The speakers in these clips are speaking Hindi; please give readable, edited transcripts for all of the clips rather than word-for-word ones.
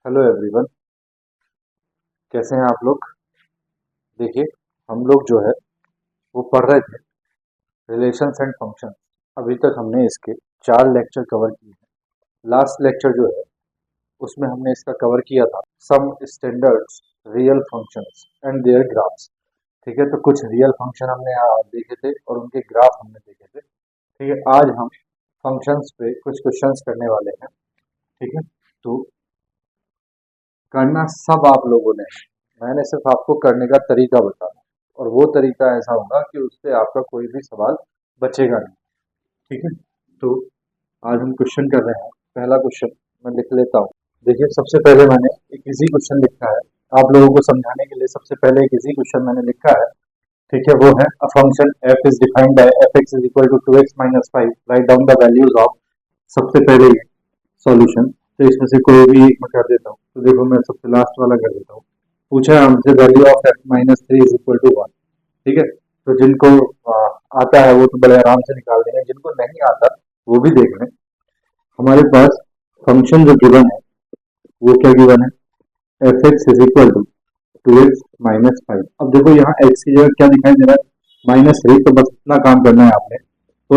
Hello everyone. कैसे हैं आप लोग? देखिए, हम लोग जो है वो पढ़ रहे थे रिलेशंस एंड फंक्शंस। अभी तक हमने इसके 4 लेक्चर कवर किए हैं। लास्ट लेक्चर जो है उसमें हमने इसका कवर किया था some standards real functions and their graphs. ठीक है, तो कुछ रियल फंक्शन हमने देखे थे और उनके ग्राफ हमने देखे थे। ठीक है, आज हम फंक्शंस पे कुछ क्वेश्चंस करने वाले हैं। ठीक है, तो करना सब आप लोगों ने है। मैंने सिर्फ आपको करने का तरीका बताया और वो तरीका ऐसा होगा कि उससे आपका कोई भी सवाल बचेगा नहीं। ठीक है, तो आज हम क्वेश्चन कर रहे हैं। पहला क्वेश्चन मैं लिख लेता हूँ। देखिए, सबसे पहले मैंने एक इजी क्वेश्चन लिखा है आप लोगों को समझाने के लिए। सबसे पहले एक इजी क्वेश्चन मैंने लिखा है। ठीक है, वो है a function f is defined by f x is equal to 2x-5। Write down the values of. सबसे पहले ये सॉल्यूशन, तो इसमें से कोई भी एक मैं कर देता हूँ। तो देखो, मैं सबसे लास्ट वाला कर देता हूँ। पूछा है हमसे value of f-3 is equal to 1। ठीक है, तो जिनको आता है वो तो बड़े आराम से निकाल देंगे, जिनको नहीं आता वो भी देख लें। हमारे पास फंक्शन जो गिवन है वो क्या गिवन है, f x is equal to 2x-5। अब देखो, यहाँ x की जगह क्या दिखाई दे रहा है, -3। तो बस इतना काम करना है आपने, तो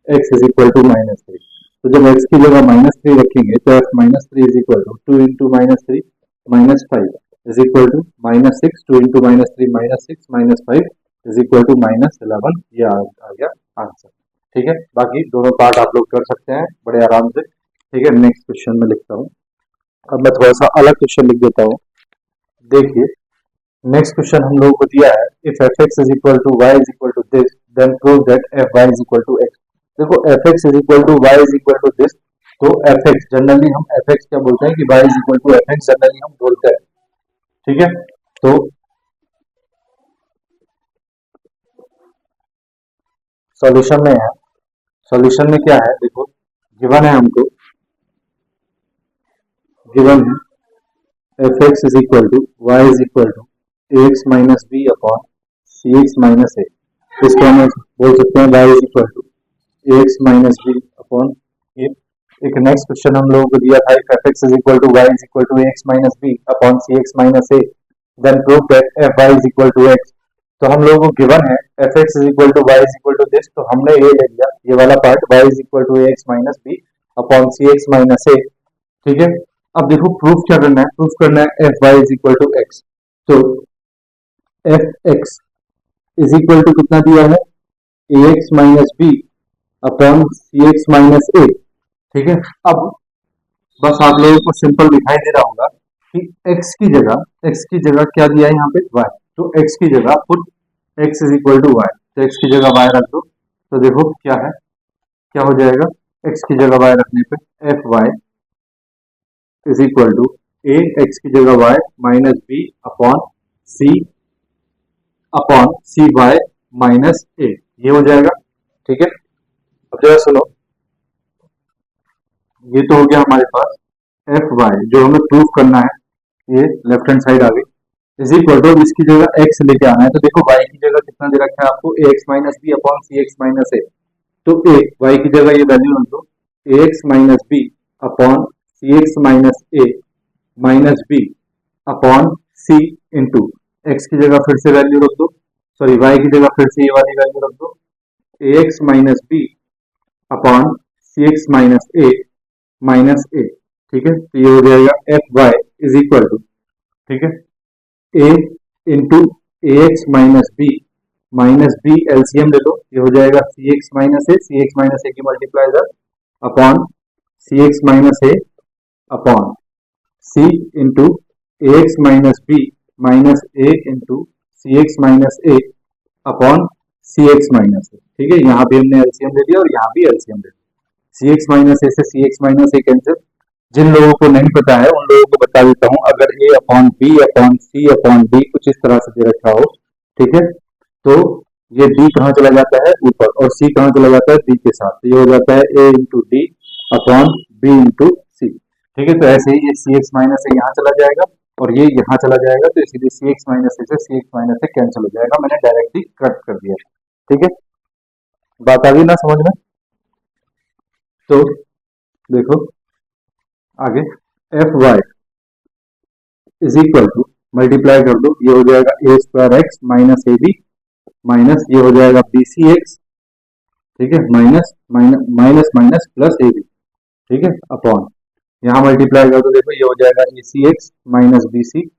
x इज इक्वल टू -3। तो जब x की जगह -3 रखेंगे तो f-3 is equal to 2 into -3 -5 is equal to -6। 2 into -3 -6 -5 is equal to -11। ये आ गया आंसर। ठीक है, बाकी दोनों पार्ट आप लोग कर सकते हैं बड़े आराम से। ठीक है, नेक्स्ट क्वेश्चन में लिखता हूँ। अब मैं थोड़ा सा अलग क्वेश्चन लिख देता हूँ। देखिए, नेक्स्ट क्वेश्चन हम लोगों को दिया है, if f x is equal to y is equal to this then prove that f y is equal to x. देखो, f x is equal to y is equal to this. तो एफ एक्स जनरली हम एफ एक्स क्या बोलते हैं कि y is equal to f x generally हम बोलते हैं। ठीक है, तो सॉल्यूशन में है, सॉल्यूशन में क्या है देखो, गिवन है हमको, गिवन है f x is equal to y is equal to a x minus b upon c x minus a. इसको हम बोल सकते हैं y is equal to a x minus b upon a. एक नेक्स्ट क्वेश्चन हम लोगों को दिया था, if f x is equal to y is equal to a x minus b upon c x minus a then prove that f y is equal to x. तो हम लोगों को गिवन है f x is equal to y is equal to this, तो हमने ये ले लिया, ये वाला part y is equal to a x minus b upon c x minus a. ठीक है, अब देखो प्रूफ क्या करना है, प्रूफ करना है f y is equal to x. तो f x is equal to कितना दिया है, a x minus b upon c x minus a. ठीक है, अब बस आप लोगों को सिंपल दिखाई दे रहा होगा कि x की जगह क्या दिया है यहाँ पे y। तो x की जगह put x is equal to y, तो x की जगह y रख दो। तो देखो क्या है, क्या हो जाएगा, x की जगह y रखने पे f y is equal to a x की जगह y minus b upon c y minus a, ये हो जाएगा। ठीक है, अब जरा सुनो, ये तो हो गया हमारे पास एफ वाई जो हमें प्रूफ करना है, ये लेफ्ट हैंड साइड आ गई, इज इक्वल टू इसकी जगह एक्स लेके आना है। तो देखो वाई की जगह कितना दे रखा है आपको, ए x minus b upon c x minus ए। तो ए वाई की जगह ये वैल्यू रख दो, a x minus b upon c x minus a minus b upon C into x की जगह फिर से वैल्यू रख दो, सॉरी वाई की जगह फिर से ये वाली वैल्यू रख दो, a x minus b upon c x minus a minus a. ठीक है, तो ये हो जाएगा f y is equal to, ठीक है, a into a x minus b LCM ले लो, ये हो जाएगा सी एक्स माइनस ए की multiply there upon c x minus A upon C into a x minus B minus A into C x minus A upon c x minus a. ठीक है, यहाँ भी हमने एलसीएम ले लिया और यहाँ भी एलसीएम ले लिया। सी एक्स माइनस ए से सी एक्स माइनस ए कैंसिल। जिन लोगों को नहीं पता है उन लोगों को बता देता हूं, अगर ए अपॉन बी अपॉन सी अपॉन डी कुछ इस तरह से दे रखा हो, ठीक है, तो ये डी कहाँ चला जाता है ऊपर और सी कहाँ चला जाता है डी के साथ, तो ये हो जाता है a into d upon b into c. ठीक है, तो ऐसे ही ये सी एक्स माइनस ए यहाँ चला जाएगा और ये यहाँ चला जाएगा, तो इसीलिए सी एक्स माइनस ए से सी एक्स माइनस ए कैंसिल हो जाएगा, मैंने डायरेक्टली कट कर दिया। ठीक है, बात आ गई ना समझ में? तो देखो आगे, f y is equal to, multiply कर दो, ये हो जाएगा a square x minus a b minus ये हो जाएगा बी सी एक्स, ठीक है, minus minus minus plus a b, ठीक है, अपॉन यहाँ मल्टीप्लाई कर दो, देखो ये हो जाएगा a c x minus b c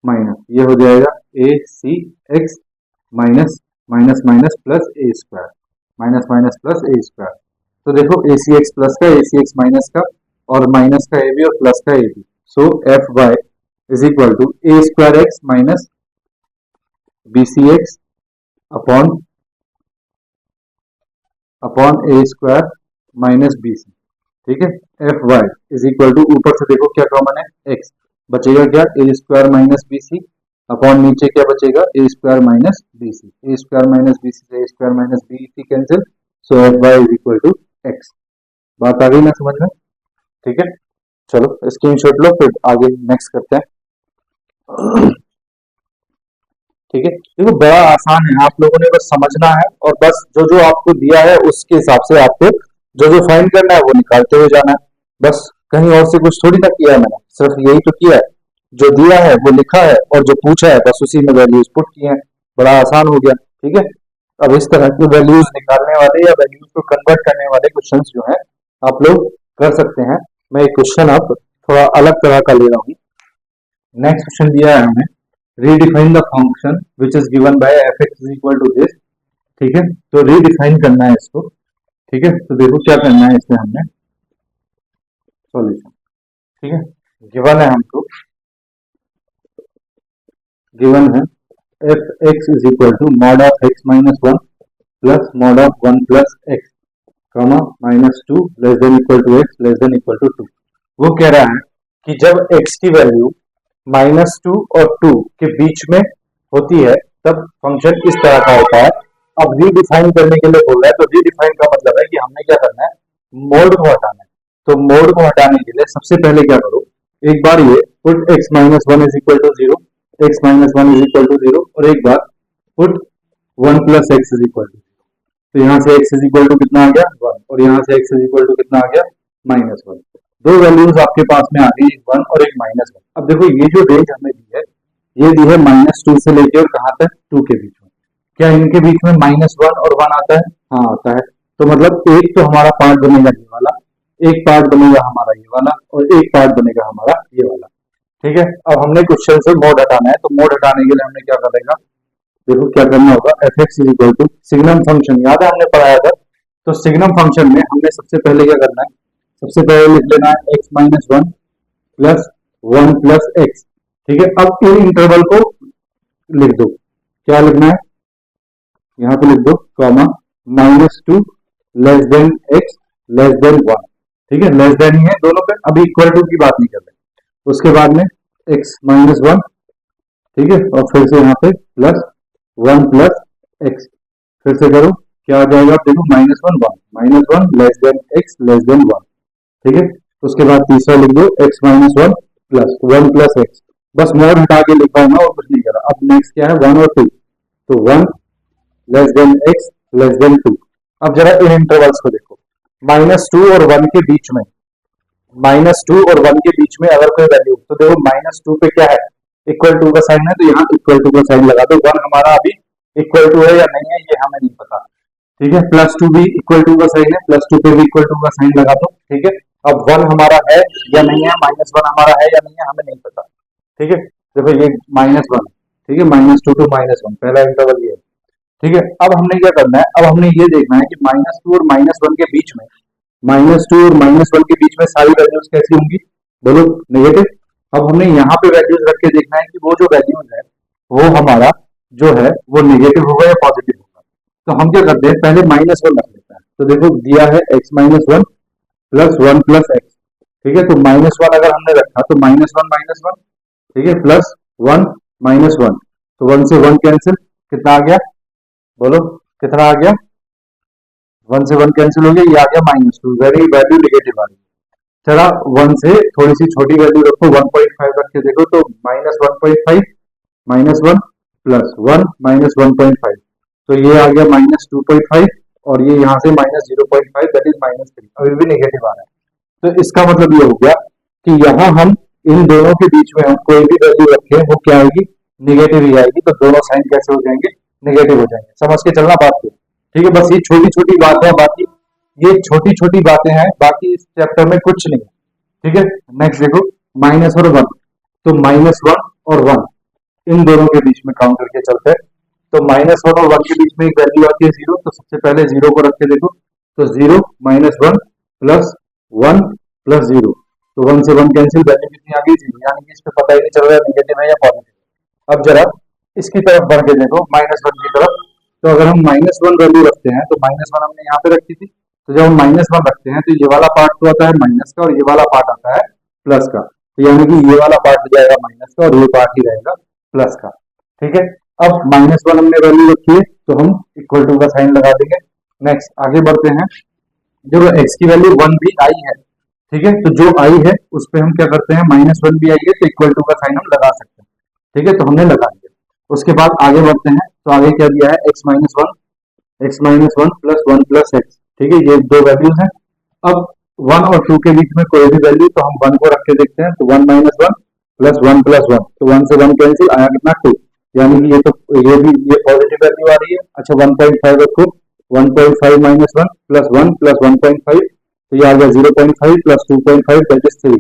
minus ये हो जाएगा a c x minus minus minus plus a square, minus minus plus a square. तो देखो ए सी एक्स प्लस का, ए सी एक्स माइनस का, और माइनस का ए बी और प्लस का a b. So f y is equal to a square x minus b c x upon upon a square minus b c, ठीक है। F y is equal to, ऊपर से देखो क्या कॉमन है, एक्स, बचेगा क्या, a square minus b c upon नीचे क्या बचेगा, a square minus b c, a square minus b c से a square minus b c cancel, so f y is equal to x. बात आ गई ना समझ में, ठीक है। चलो स्क्रीनशॉट लो, फिर आगे नेक्स्ट करते हैं, ठीक है। देखो बड़ा आसान है, आप लोगों ने बस समझना है और बस जो जो आपको दिया है उसके हिसाब से आपको जो जो फाइंड करना है वो निकालते हुए जाना है, बस कहीं और से कुछ थोड़ी ना किया है मैंने, सिर्फ यही तो किया है, जो दिया है वो लिखा है और जो पूछा है बस उसी में वैल्यूज पुट किए हैं, बड़ा आसान हो गया, ठीक है। अब इस तरह के वैल्यूज निकालने वाले या वैल्यूज को कन्वर्ट करने वाले क्वेश्चंस जो है आप लोग कर सकते हैं। मैं एक क्वेश्चन अब थोड़ा अलग तरह का ले रहा हूँ। नेक्स्ट क्वेश्चन दिया है हमें, redefine the function which is given by f x is equal to this, ठीक है। तो रीडिफाइन करना है इसको, ठीक है। तो देखो क्या करना है इसमें हमने सॉल्यूशन, ठीक है। गिवन है हमको, गिवन है f x is equal to mod of x minus one plus mod of one plus x comma minus two less than equal to x less than equal to two. वो कह रहा है कि जब एक्स की वैल्यू -2 और 2 के बीच में होती है तब फंक्शन इस तरह का होता है। अब रीडिफाइन करने के लिए बोल रहा है, तो रीडिफाइन का मतलब है कि हमने क्या करना है, मोड को हटाना है। तो मोड को हटाने के लिए सबसे पहले क्या करो, एक बार ये put x minus one is equal to zero, x minus one is equal to zero, और एक बार put one plus x is equal to zero. तो यहाँ से x इज इक्वल टू कितना आ गया, वन, और यहाँ से x इज इक्वल टू कितना आ गया, माइनस वन। दो वैल्यूज आपके पास में आ गई, एक वन और एक माइनस वन। अब देखो ये जो रेंज हमें दी है, ये दी है -2 से लेके और कहाँ तक, 2 के बीच में। क्या इनके बीच में -1 और 1 आता है, हाँ आता है। तो मतलब एक तो हमारा पार्ट बनेगा ये वाला, एक पार्ट बनेगा हमारा ये वाला, और एक पार्ट बनेगा हमारा ये वाला, ठीक है। अब हमने क्वेश्चन से मोड हटाना है, तो मोड हटाने के लिए हमने क्या करेगा, देखो क्या करना होगा, f x is equal to signum function, याद है हमने पढ़ाया था। तो सिग्नम फंक्शन में हमने सबसे पहले क्या करना है, सबसे पहले लिख लेना है x minus one plus one plus x, ठीक है। अब इन इंटरवल को लिख दो, क्या लिखना है, यहाँ पे लिख दो comma -2 less than x less than one, ठीक है। लेस देन ही है दोनों पे, अभी इक्वल टू की बात नहीं कर रहे। उसके बाद में एक्स माइनस वन, ठीक है, और फिर से यहाँ पे प्लस वन प्लस एक्स, फिर से करो क्या आ जाएगा, देखो minus one less than x less than one, ठीक है। उसके बाद तीसरा लिख दो x minus one plus x, बस मोड हटा के लिखा हूँ और कुछ नहीं करा। अब नेक्स्ट क्या है, वन और टू, तो one less than x less than two. अब जरा इन इंटरवल्स को देखो, -2 और 1 के बीच में, -2 और 1 के बीच में अगर कोई वैल्यू, तो देखो -2 पे क्या है, इक्वल टू का साइन है, तो यहाँ इक्वल टू का साइन लगा दो। 1 हमारा अभी इक्वल टू है या नहीं है ये हमें नहीं पता, ठीक है। +2 भी इक्वल टू का साइन है, +2 पे भी इक्वल टू का साइन लगा दो, ठीक है। अब 1 हमारा है या नहीं है, -1 हमारा है या नहीं है हमें नहीं पता, ठीक है। देखो ये -1, ठीक है, -2 टू -1 पहला इंटरवल ये है, ठीक है। अब हमने क्या करना है, अब हमने ये देखना है कि -2 और -1 के बीच में, -2 और -1 के बीच में सारी वैल्यूज कैसी होंगी, बोलो नेगेटिव। अब हमने यहाँ पे वैल्यूज रख के देखना है कि वो जो वैल्यूज है वो हमारा जो है वो नेगेटिव होगा या पॉजिटिव होगा। तो हम क्या करते हैं, पहले -1 रख लेते हैं। तो देखो दिया है x minus one plus one plus x, ठीक है। तो -1 अगर हमने रखा तो -1, ठीक है, प्लस वन -1, तो 1 से 1 कैंसिल, कितना आ गया, बोलो कितना आ गया, 1 से 1 कैंसिल हो गया, ये आ गया -2, वेरी वैल्यू नेगेटिव आ गई। चला 1 से थोड़ी सी छोटी वैल्यू रखो, 1.5 रख के देखो, तो -1.5 -1 प्लस 1 -1.5, तो ये आ गया -2.5, और ये यहाँ से -0.5 दैट इज -3, अभी भी नेगेटिव आ रहा है। तो इसका मतलब ये हो गया कि यहाँ हम इन दोनों के बीच में हम कोई भी वैल्यू रखें वो क्या आएगी, निगेटिव ही आएगी। तो दोनों साइन कैसे हो जाएंगे, निगेटिव हो जाएंगे। समझ के चलना बात को, ठीक है। बस ये छोटी छोटी बातें हैं, बाकी ये छोटी छोटी बातें हैं, बाकी इस चैप्टर में कुछ नहीं है, ठीक है। नेक्स्ट देखो, माइनस और वन। तो माइनस वन और वन इन दोनों के बीच में काउंट करके चलते हैं। तो माइनस वन और वन के बीच में एक वैल्यू आती है जीरो, तो सबसे पहले जीरो को रख के देखो। तो zero minus one plus one plus zero, तो वन से वन कैंसिल, वैल्यू कितनी आ गई, जीरो। यानी कि इस पे पता ही नहीं चल रहा है नेगेटिव है या पॉजिटिव। अब जरा इसकी तरफ बढ़ के देखो, माइनस वन की तरफ। तो अगर हम माइनस वन वैल्यू रखते हैं, तो माइनस वन हमने यहाँ पे रखी थी, तो जब हम माइनस वन रखते हैं तो ये वाला पार्ट तो आता है माइनस का और ये वाला पार्ट आता है प्लस का। तो यानी कि ये वाला पार्ट हो जाएगा माइनस का और ये पार्ट ही रहेगा प्लस का, ठीक है। अब माइनस वन हमने वैल्यू रखी है, तो हम इक्वल टू का साइन लगा देंगे। नेक्स्ट आगे बढ़ते हैं। जब एक्स की वैल्यू वन भी आई है, ठीक है, तो जो आई है उस पे हम क्या करते हैं, माइनस वन भी आई है तो इक्वल टू का साइन हम लगा सकते हैं, ठीक है। तो हमने लगा दिया। उसके बाद आगे बढ़ते हैं। तो आगे क्या दिया है, x minus one plus one plus x, ठीक है। ये दो वैल्यूज हैं। अब वन और टू के बीच में कोई भी वैल्यू, तो हम वन को रख के देखते हैं। तो one minus one plus one plus one, तो वन से वन कैंसिल, आया कितना, टू। यानी कि ये तो ये भी ये पॉजिटिव वैल्यू आ रही है। अच्छा 1.5 रखो, 1.5 माइनस वन प्लस 1.5, तो ये आ गया 0.5 प्लस 2.5 दैट इज 3,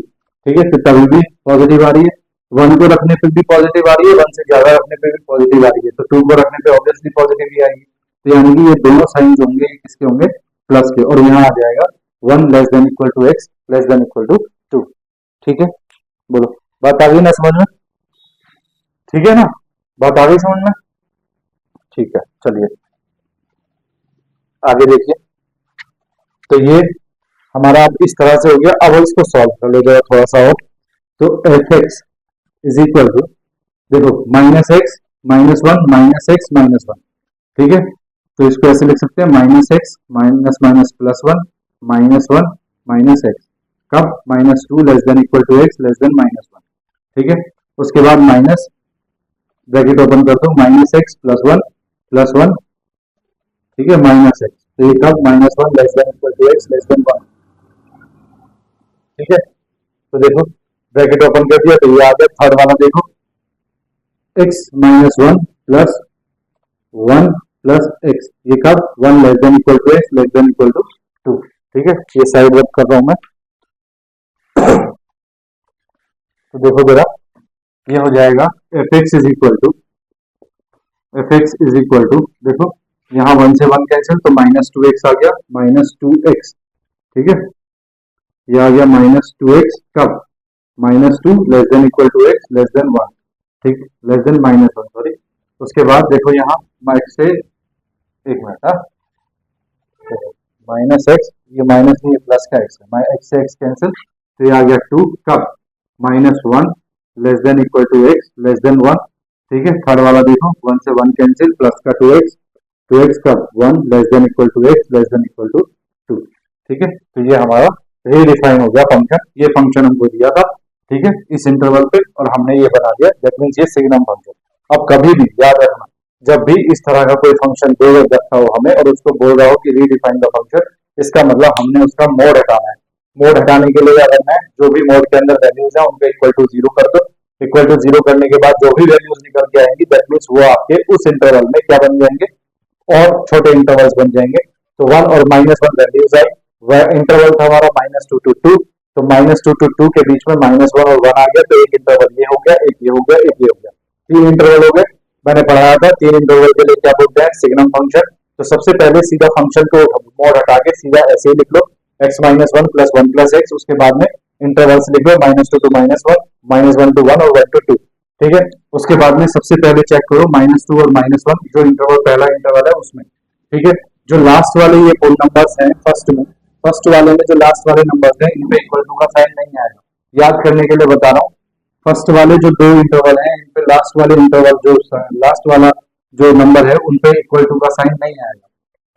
ठीक है। तो तभी भी पॉजिटिव आ रही है। वन को रखने पे भी पॉजिटिव आ रही है, वन से ज्यादा रखने पे भी पॉजिटिव आ रही है। तो टू को रखने पे ऑब्वियसली पॉजिटिव ही आएगी। तो यानी कि ये दोनों साइन होंगे किसके होंगे, प्लस के। और यहाँ आ जाएगा one less than equal to x less than equal to two, ठीक है। बोलो, बात आ गई ना समझ में, ठीक है ना, बात आ गई समझ में, ठीक है। चलिए आगे देखिए। तो ये हमारा अब इस तरह से हो गया। अब इसको सॉल्व कर लो जरा थोड़ा सा और। तो f x is equal to, देखो minus x minus one minus x minus one, ठीक है। तो इसको ऐसे लिख सकते हैं, minus x minus minus plus one minus x, कब, minus two less than equal to x less than minus one, ठीक है। उसके बाद माइनस ब्रैकेट ओपन कर दो, माइनस एक्स प्लस वन, ठीक है, माइनस एक्स। तो ये कब, minus one less than equal to x less than one, ठीक है। तो देखो ब्रैकेट ओपन कर दिया, तो ये आ गया थर्ड वाला। देखो x minus one plus x, ये कब, one less than equal to x less than equal to two, ठीक है। ये साइड वर्क कर रहा हूं मैं। तो देखो जरा, ये हो जाएगा f x is equal to, देखो यहाँ वन से वन कैंसिल, तो माइनस टू एक्स आ गया, माइनस टू एक्स, ठीक है। ये आ गया माइनस टू एक्स, कब, minus two less than equal to x less than one, ठीक, less than minus one, sorry. उसके बाद देखो यहाँ एक्स से, एक मिनट, माइनस एक्स, ये माइनस नहीं, प्लस का एक्स है, एक्स से एक्स कैंसिल, तो ये आ गया टू, कब, minus one less than equal to x less than one, ठीक है। थर्ड वाला देखो, वन से वन कैंसिल, प्लस का टू एक्स कब, one less than equal to x less than equal to two, ठीक है। तो ये हमारा रीडिफाइन हो गया फंक्शन। ये फंक्शन हमको दिया था, ठीक है, इस इंटरवल पे, और हमने ये बना दिया, दैट मींस ये सिग्नम फंक्शन। अब कभी भी याद रखना, जब भी इस तरह का कोई फंक्शन दे रखा हो हमें और उसको बोल रहा हो कि रीडिफाइन द फंक्शन, इसका मतलब हमने उसका मोड हटाना है। मोड हटाने के लिए क्या करना है, जो भी मोड के अंदर वैल्यूज है उनको इक्वल टू जीरो कर दो। इक्वल टू जीरो करने के बाद जो भी वैल्यूज निकल के आएंगी, दैट मींस वो आपके उस इंटरवल में क्या बन जाएंगे, और छोटे इंटरवल्स बन जाएंगे। तो वन और माइनस वन वैल्यूज आई, वह इंटरवल था हमारा माइनस टू टू टू, तो माइनस टू टू टू के बीच में माइनस वन और वन आ गया, तो एक इंटरवल ये हो गया, एक ये हो गया, एक ये हो गया, तीन इंटरवल हो गए। मैंने पढ़ाया था तीन इंटरवल के लिए क्या बोलते हैं, सिग्नम फंक्शन। तो सबसे पहले सीधा फंक्शन को मोड हटा के सीधा ऐसे ही लिख लो, x minus one plus x, उसके बाद में इंटरवल्स लिख लो, minus two to minus one to one और वन टू टू, ठीक है। उसके बाद में सबसे पहले चेक करो माइनस टू और माइनस वन, जो इंटरवल पहला इंटरवल है उसमें, ठीक है। जो लास्ट वाले ये होल नंबर्स हैं, फर्स्ट वाले में जो लास्ट वाले नंबर्स हैं, इनपे इक्वल टू का साइन नहीं आएगा। याद करने के लिए बता रहा हूँ, फर्स्ट वाले जो दो इंटरवल हैं, इन पे लास्ट वाले इंटरवल जो लास्ट वाला जो नंबर है उन पे इक्वल टू का साइन नहीं आएगा,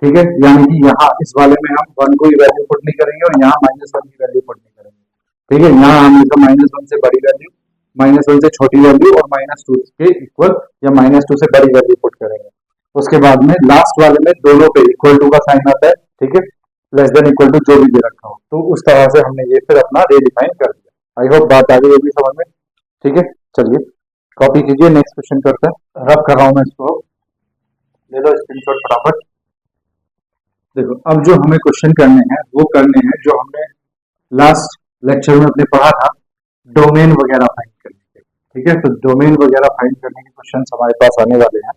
ठीक है। यानी कि यहाँ इस वाले में हम वन को ही वैल्यू पुट नहीं करेंगे और यहाँ माइनस वन की वैल्यू पुट नहीं करेंगे, ठीक है। यहाँ हम इसका माइनस वन से बड़ी वैल्यू, माइनस वन से छोटी वैल्यू और माइनस टू के इक्वल या माइनस टू से बड़ी वैल्यू पुट करेंगे। उसके बाद में लास्ट वाले में दोनों पे इक्वल टू का साइन आता है, ठीक है, लेस देन इक्वल टू जो भी दे रखा हो। तो उस तरह से हमने ये फिर अपना रीडिफाइन कर दिया। आई होप बात आ गई होगी समझ में। ठीक है, चलिए कॉपी कीजिए, नेक्स्ट क्वेश्चन करते हैं। रब कर रहा हूं मैं इसको, ले लो स्क्रीनशॉट फटाफट। देखो अब जो हमें क्वेश्चन करने हैं वो करने हैं जो हमने लास्ट लेक्चर में अपने पढ़ा था, डोमेन वगैरह फाइंड करने के। ठीक है, तो डोमेन वगैरह फाइंड करने के क्वेश्चन हमारे पास आने वाले हैं।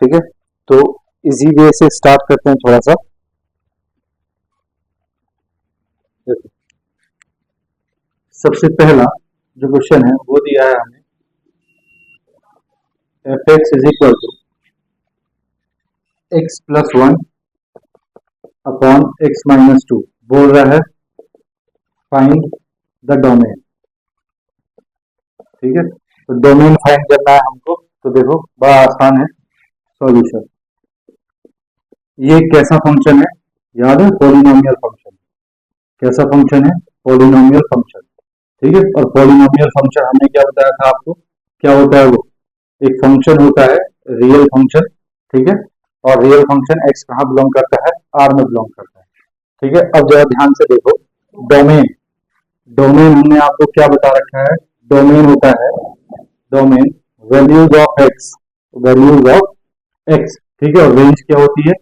ठीक है, तो इजी वे से स्टार्ट करते हैं थोड़ा सा। देखो सबसे पहला जो क्वेश्चन है वो दिया है हमें, f x is equal to x plus one upon x minus two, बोल रहा है फाइंड द डोमेन। ठीक है, तो डोमेन फाइंड करना है हमको। तो देखो बड़ा आसान है सॉल्यूशन। ये कैसा फंक्शन है, याद है, पॉलिनोमियल फंक्शन। कैसा फंक्शन है, पॉलिनोमियल फंक्शन। ठीक है, और पॉलिनोमियल फंक्शन हमने क्या बताया था आपको, क्या होता है वो, एक फंक्शन होता है रियल फंक्शन। ठीक है, और रियल फंक्शन एक्स कहाँ बिलोंग करता है, आर में बिलोंग करता है। ठीक है, अब जरा ध्यान से देखो, डोमेन, डोमेन हमने आपको क्या बता रखा है, डोमेन होता है, domain values of x, values of x. ठीक है, और रेंज क्या होती है,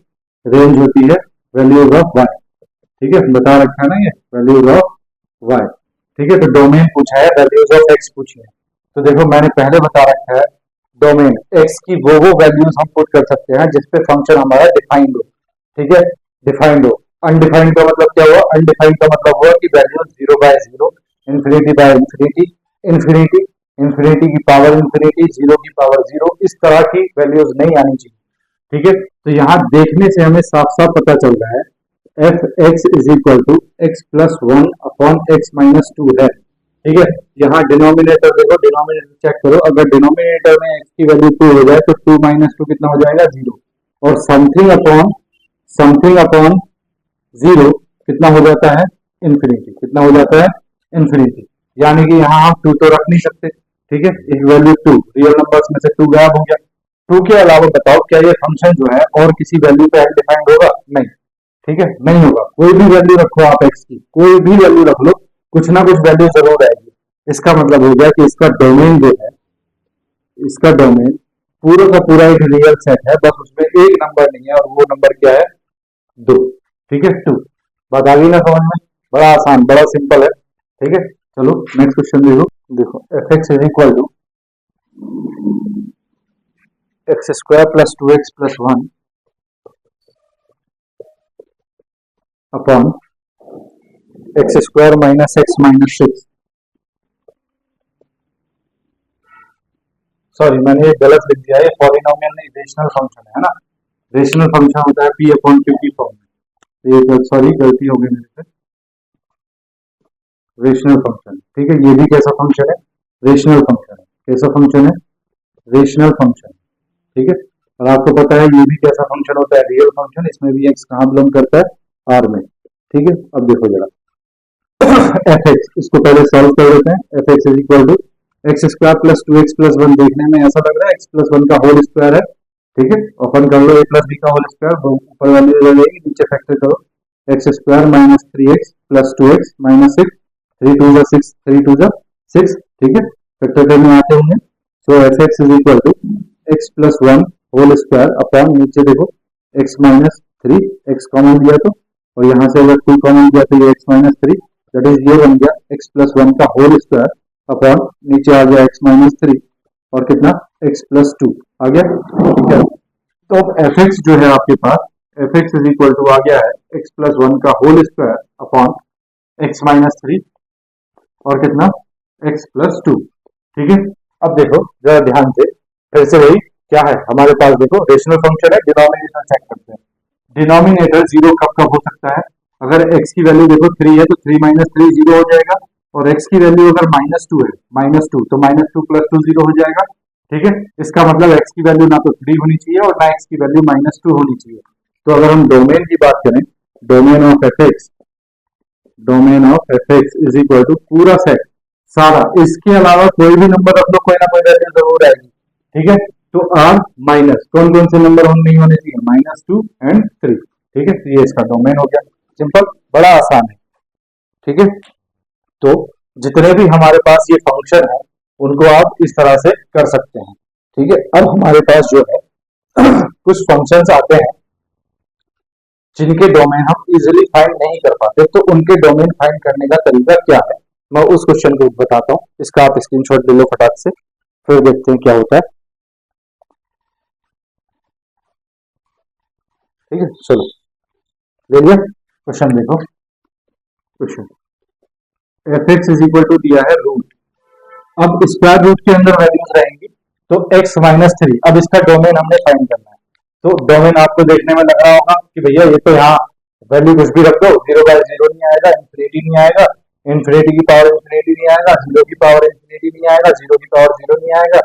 रेंज होती है वैल्यूज ऑफ वाई। ठीक है, बता रखा है ना ये, वैल्यूज ऑफ वाई। ठीक है, तो डोमेन पूछा है, वैल्यूज ऑफ एक्स पूछी है। तो देखो मैंने पहले बता रखा है, डोमेन एक्स की वो वैल्यूज हम पुट कर सकते हैं जिसपे फंक्शन हमारा डिफाइंड हो। ठीक है, डिफाइंड हो। अनडिफाइंड का मतलब क्या हुआ, अनडिफाइंड का मतलब हुआ कि value zero by zero, infinity by infinity, infinity, infinity की पावर इंफिनिटी, जीरो की पावर जीरो, इस तरह की वैल्यूज नहीं आनी चाहिए। ठीक है, तो यहाँ देखने से हमें साफ साफ पता चल रहा है f x is equal to x plus one upon x minus two है। ठीक है, यहाँ डिनोमिनेटर देखो, डिनोमिनेटर चेक करो, अगर डिनोमिनेटर में एक्स की वैल्यू टू हो जाए तो टू माइनस टू कितना हो जाएगा, जीरो। और समथिंग अपॉन जीरो कितना हो जाता है, इन्फिनिटी। कितना हो जाता है, इन्फिनिटी। यानी कि यहाँ हम टू तो रख नहीं सकते। ठीक है, एक वैल्यू टू, रियल नंबर्स में से टू गायब हो गया। टू के अलावा बताओ क्या ये फंक्शन जो है और किसी वैल्यू पे अनडिफाइंड होगा, नहीं। ठीक है, नहीं होगा। कोई भी वैल्यू रखो आप एक्स की, कोई भी वैल्यू रख लो, कुछ ना कुछ वैल्यू जरूर आएगी। इसका मतलब हो गया कि इसका डोमेन जो है, इसका डोमेन पूरा का पूरा एक रियल सेट है, बस उसमें एक नंबर नहीं है और वो नंबर क्या है, दो। ठीक है, टू। बात आ गई ना समझ में, बड़ा आसान, बड़ा सिंपल है। ठीक है, चलो नेक्स्ट क्वेश्चन देखो। देखो f x is equal to x square plus two x plus one upon x square minus x minus six. Sorry मैंने ये गलत लिख दिया, ये पॉलिनोमियल नहीं, रेशनल फंक्शन है ना। रेशनल फंक्शन होता है पी अपॉन क्यू की फॉर्म में। ये सॉरी गलती हो गई मेरे से, रेशनल फंक्शन। ठीक है, ये भी कैसा फंक्शन है, रेशनल फंक्शन है। कैसा फंक्शन है, रेशनल फंक्शन। ठीक है, और आपको पता है ये भी कैसा फंक्शन होता है, रियल फंक्शन। इसमें भी एक्स कहाँ बिलोंग करता है, आर में। ठीक है, अब देखो जरा एफ एक्स, इसको पहले सॉल्व कर लेते हैं। F x is equal to x square plus two x plus one, देखने में ऐसा लग रहा है एक्स प्लस वन का होल स्क्वायर है। ठीक है, ओपन कर लो, ए प्लस बी का होल स्क्वायर, ऊपर वाली हो जाएगी, नीचे फैक्टर करो, x square minus three x plus two x minus six, three two जा सिक्स, थ्री टू जा सिक्स। ठीक है, फैक्टर करने आते होंगे। So f x is equal to x plus one whole square upon, नीचे देखो x minus three, x common दिया तो, और यहाँ से अगर टू कॉमन दिया तो ये x minus three, that is ये बन गया एक्स प्लस वन का होल स्क्वायर अपॉन, नीचे आ गया एक्स माइनस थ्री, और कितना, एक्स प्लस टू आ गया। ठीक है, तो अब एफ एक्स जो है आपके पास, f x is equal to आ गया है एक्स प्लस वन का whole square upon x minus three, और कितना, एक्स प्लस टू। ठीक है, अब देखो जरा ध्यान से, फिर से वही क्या है हमारे पास, देखो रेशनल फंक्शन है, डिनोमिनेटर चेक करते हैं। डिनोमिनेटर जीरो कब कब हो सकता है, अगर x की वैल्यू देखो थ्री है तो थ्री माइनस थ्री जीरो हो जाएगा, और x की वैल्यू अगर माइनस टू है, माइनस टू, तो minus two plus two zero हो जाएगा। ठीक है, इसका मतलब x की वैल्यू ना तो थ्री होनी चाहिए और ना x की वैल्यू माइनस टू होनी चाहिए। तो अगर हम डोमेन की बात करें, domain of f x, domain of f x is equal to पूरा सेट सारा, इसके अलावा कोई भी नंबर रख लो, कोई ना कोई वैल्यू जरूर आएगी। ठीक है, तो आर माइनस कौन कौन से नंबर नहीं होने चाहिए, माइनस टू एंड थ्री। ठीक है, तो ये इसका डोमेन हो गया, सिंपल, बड़ा आसान है। ठीक है, तो जितने भी हमारे पास ये फंक्शन है उनको आप इस तरह से कर सकते हैं। ठीक है, अब हमारे पास जो है कुछ फंक्शंस आते हैं जिनके डोमेन हम इजीली फाइंड नहीं कर पाते, तो उनके डोमेन फाइंड करने का तरीका क्या है, मैं उस क्वेश्चन को बताता हूँ। इसका आप स्क्रीनशॉट ले लो फटाक से, फिर देखते हैं क्या होता है। ठीक है, चलो ले लिया क्वेश्चन, देखो question f x is equal to दिया है रूट। अब स्क्वायर रूट के अंदर वैल्यूज रहेंगी तो x माइनस थ्री। अब इसका डोमेन हमने फाइंड करना है, तो डोमेन आपको देखने में लग रहा होगा कि भैया ये तो यहाँ वैल्यू कुछ भी रख दो, 0/0 नहीं आएगा, इन्फिनिटी नहीं आएगा, इन्फिनिटी की पावर इन्फिनिटी नहीं आएगा, 0 की पावर इन्फिनिटी नहीं आएगा, 0 की पावर 0 नहीं आएगा,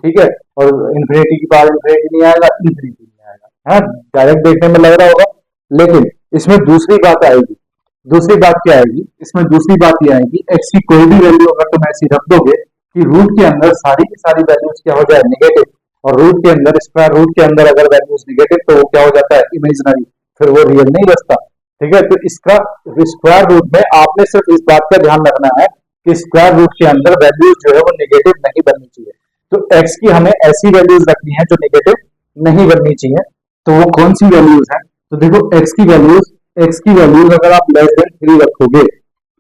ठीक है, और इन्फिनिटी की पावर इन्फिनिटी नहीं आएगा, इन्फिनिटी नहीं आएगा। हाँ, डायरेक्ट देखने में लग रहा होगा, लेकिन इसमें दूसरी बात आएगी। दूसरी बात क्या आएगी इसमें? दूसरी बात ये आएगी, एक्स की कोई भी वैल्यू अगर तुम ऐसी रख दोगे कि रूट के अंदर सारी की सारी वैल्यूज क्या हो जाए, नेगेटिव, और रूट के अंदर स्क्वायर रूट के अंदर अगर वैल्यूज नेगेटिव, तो वो क्या हो जाता है, इमेजिनरी, फिर वो रियल नहीं बचता। ठीक है, तो इसका स्क्वायर रूट में आपने सिर्फ इस बात का ध्यान रखना है कि स्क्वायर रूट के अंदर वैल्यूज जो है वो नेगेटिव नहीं बननी चाहिए। तो एक्स की हमें ऐसी वैल्यूज रखनी है जो नेगेटिव नहीं बननी चाहिए। तो वो कौन सी वैल्यूज है? तो देखो एक्स की वैल्यूज अगर आप लेस देन 3 रखोगे,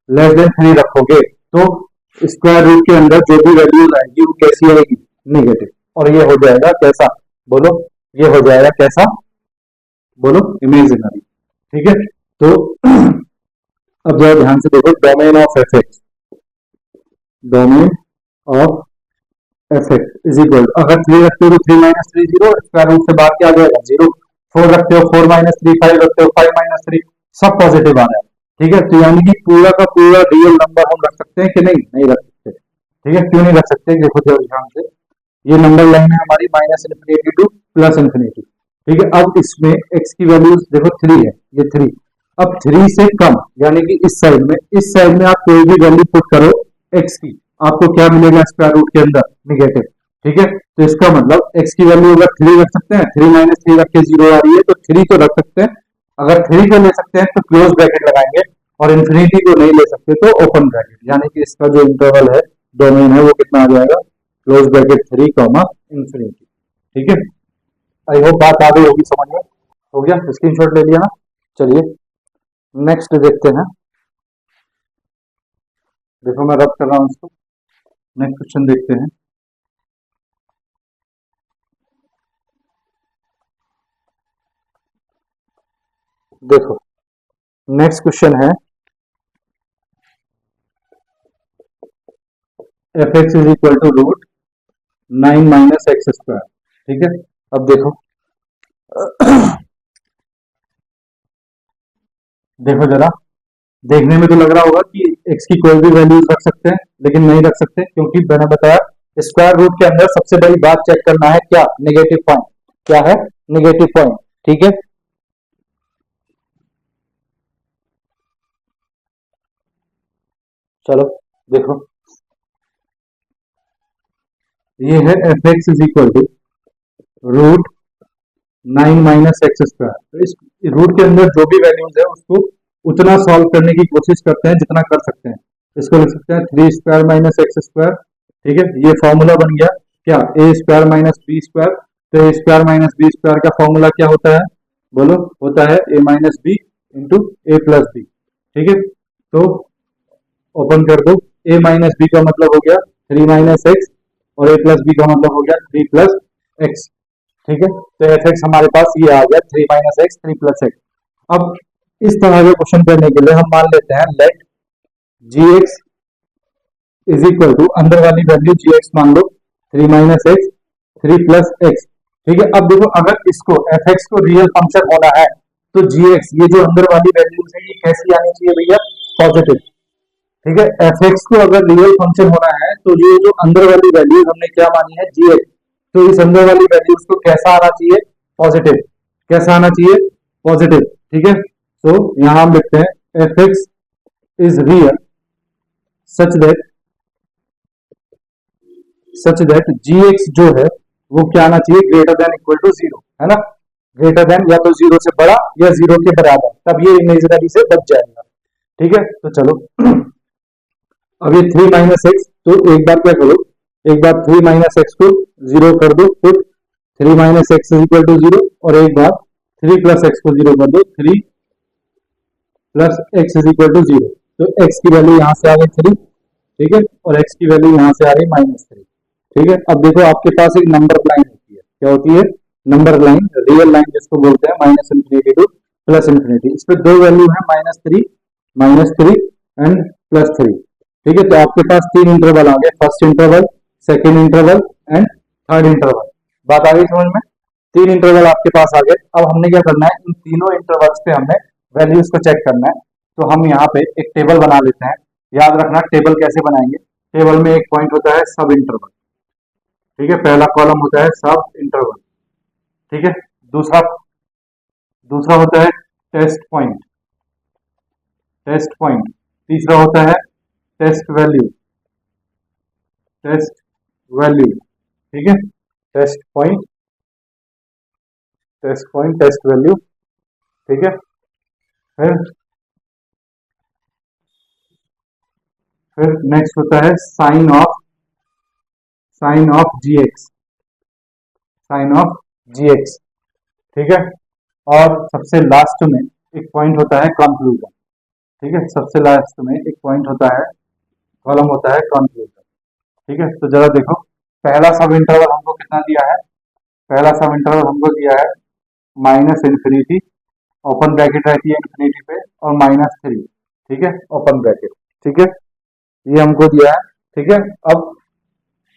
लेस देन 3 रखोगे, तो स्क्वायर रूट के अंदर जो भी वैल्यूज आएगी वो कैसी आएगी, नेगेटिव, और ये हो जाएगा कैसा, बोलो, ये हो जाएगा कैसा, बोलो, इमेजिनरी। ठीक है, तो अब जरा ध्यान से देखो, domain of f x, domain of f x is equal, अगर 3 रखते हो तो 3 माइनस 3 0, स्क्वायर रूट से बाहर क्या आ जाएगा, 0। 4 रखते हो 4 माइनस 3, 5 रखते हो 5 माइनस 3, सब पॉजिटिव आ रहा है। ठीक है, तो यानी कि पूरा का पूरा रियल नंबर हम रख सकते हैं कि नहीं, नहीं रख सकते। ठीक है, क्यों नहीं रख सकते, देखो जरा ध्यान से, ये नंबर लाइन है हमारी minus infinity two plus infinity. ठीक है, अब इसमें एक्स की वैल्यू देखो 3 है, ये 3, अब 3 से कम यानी कि इस साइड में आप कोई भी वैल्यू पुट करो एक्स की, आपको क्या मिलेगा स्क्वायर रूट के अंदर, निगेटिव। ठीक है, तो इसका मतलब एक्स की वैल्यू अगर 3 रख सकते हैं, 3 माइनस 3 रख के 0 आ रही है, तो 3 तो रख सकते हैं। अगर 3 को ले सकते हैं तो क्लोज ब्रैकेट लगाएंगे, और इन्फिनिटी को नहीं ले सकते तो ओपन ब्रैकेट, यानी कि इसका जो इंटरवल है, डोमेन है, वो कितना आ जाएगा, क्लोज ब्रैकेट 3 कॉमा इन्फिनिटी। ठीक है, आई होप बात आ गई होगी समझ में, हो गया, स्क्रीनशॉट ले लिया ना। चलिए नेक्स्ट देखते हैं, देखो मैं रब कर रहा हूँ इसको, नेक्स्ट क्वेश्चन देखते हैं। देखो नेक्स्ट क्वेश्चन है f x is equal to root 9 minus x square. ठीक है, अब देखो देखो जरा, देखने में तो लग रहा होगा कि x की कोई भी वैल्यू रख सकते हैं, लेकिन नहीं रख सकते, क्योंकि मैंने बताया स्क्वायर रूट के अंदर सबसे बड़ी बात चेक करना है क्या, नेगेटिव पॉइंट, क्या है, नेगेटिव पॉइंट। ठीक है, चलो देखो, ये है f x is equal to root 9 minus x square. तो इस रूट के अंदर जो भी वैल्यूज है उसको उतना सॉल्व करने की कोशिश करते हैं जितना कर सकते हैं। इसको लिख सकते हैं 3 स्क्वायर माइनस एक्स स्क्वायर। ठीक है, ये फॉर्मूला बन गया क्या, a square minus B square. तो ए स्क्वायर माइनस बी स्क्वायर का फॉर्मूला क्या होता है, बोलो, होता है ए माइनस बी इंटू ए प्लस बी। ठीक है, तो ओपन कर दो, ए माइनस बी का मतलब हो गया 3 माइनस एक्स, और ए प्लस बी का मतलब हो गया 3 प्लस एक्स। ठीक है, तो एफ एक्स हमारे पास ये आ गया 3 माइनस एक्स 3 प्लस एक्स। अब इस तरह के क्वेश्चन करने के लिए हम मान लेते हैं let g x is equal to, अंदर वाली वैल्यू जी एक्स मान लो 3 माइनस एक्स 3 प्लस एक्स। ठीक है, अब देखो अगर इसको एफ एक्स को रियल फंक्शन होना है तो जी एक्स, ये जो अंदर वाली वैल्यूज है, ये कैसी आनी चाहिए भैया, पॉजिटिव। ठीक है, एफ एक्स को अगर रियल फंक्शन होना है तो ये जो अंदर वाली वैल्यूज हमने क्या मानी है, जी एक्स, तो इस अंदर वाली वैल्यूज को कैसा आना चाहिए, पॉजिटिव। कैसा आना चाहिए, पॉजिटिव। ठीक है, तो यहां हम लिखते हैं f x is real such that g x जो है वो क्या आना चाहिए, ग्रेटर देन इक्वल टू 0, है ना, ग्रेटर देन या तो 0 से बड़ा या 0 के बराबर, तब ये इमेजिनरी से बच जाएगा। ठीक है, तो चलो अब ये 3 माइनस एक्स, तो एक बार क्या करो, एक बार 3 माइनस एक्स को जीरो कर दो, put 3 minus x is equal to zero, और एक बार 3 प्लस एक्स को जीरो कर दो, 3 plus x is equal to zero. तो एक्स की वैल्यू यहाँ से आ गई 3, ठीक है, और एक्स की वैल्यू यहाँ से आ रही -3, ठीक है। अब देखो आपके पास एक नंबर लाइन होती है, क्या होती है, नंबर लाइन, रियल लाइन जिसको बोलते हैं, minus infinity two plus infinity. इस पे दो वैल्यू है, -3 एंड +3, ठीक है। तो आपके पास तीन इंटरवल आ गए, first interval, second interval and third interval. बात आ गई समझ में, तीन इंटरवल आपके पास आ गए। अब हमने क्या करना है, इन तीनों इंटरवल्स पे हमने वैल्यूज को चेक करना है। तो हम यहाँ पे एक टेबल बना लेते हैं। याद रखना टेबल कैसे बनाएंगे, टेबल में एक पॉइंट होता है सब इंटरवल, ठीक है, पहला कॉलम होता है सब इंटरवल, ठीक है, दूसरा दूसरा होता है टेस्ट पॉइंट, तीसरा होता है टेस्ट वैल्यू, ठीक है, टेस्ट पॉइंट, टेस्ट वैल्यू, ठीक है। फिर नेक्स्ट होता है साइन ऑफ जी एक्स, ठीक है। और सबसे लास्ट में एक पॉइंट होता है कंक्लूजन, ठीक है, सबसे लास्ट में एक पॉइंट होता है, कॉलम होता है कंक्लूजन, ठीक है। तो जरा देखो, पहला सब इंटरवल हमको कितना दिया है, पहला सब इंटरवल हमको दिया है -इन्फिनिटी, ओपन ब्रैकेट रहती है इन्फिनिटी पे, और -3, ठीक है, ओपन ब्रैकेट, ठीक है, ये हमको दिया है, ठीक है। अब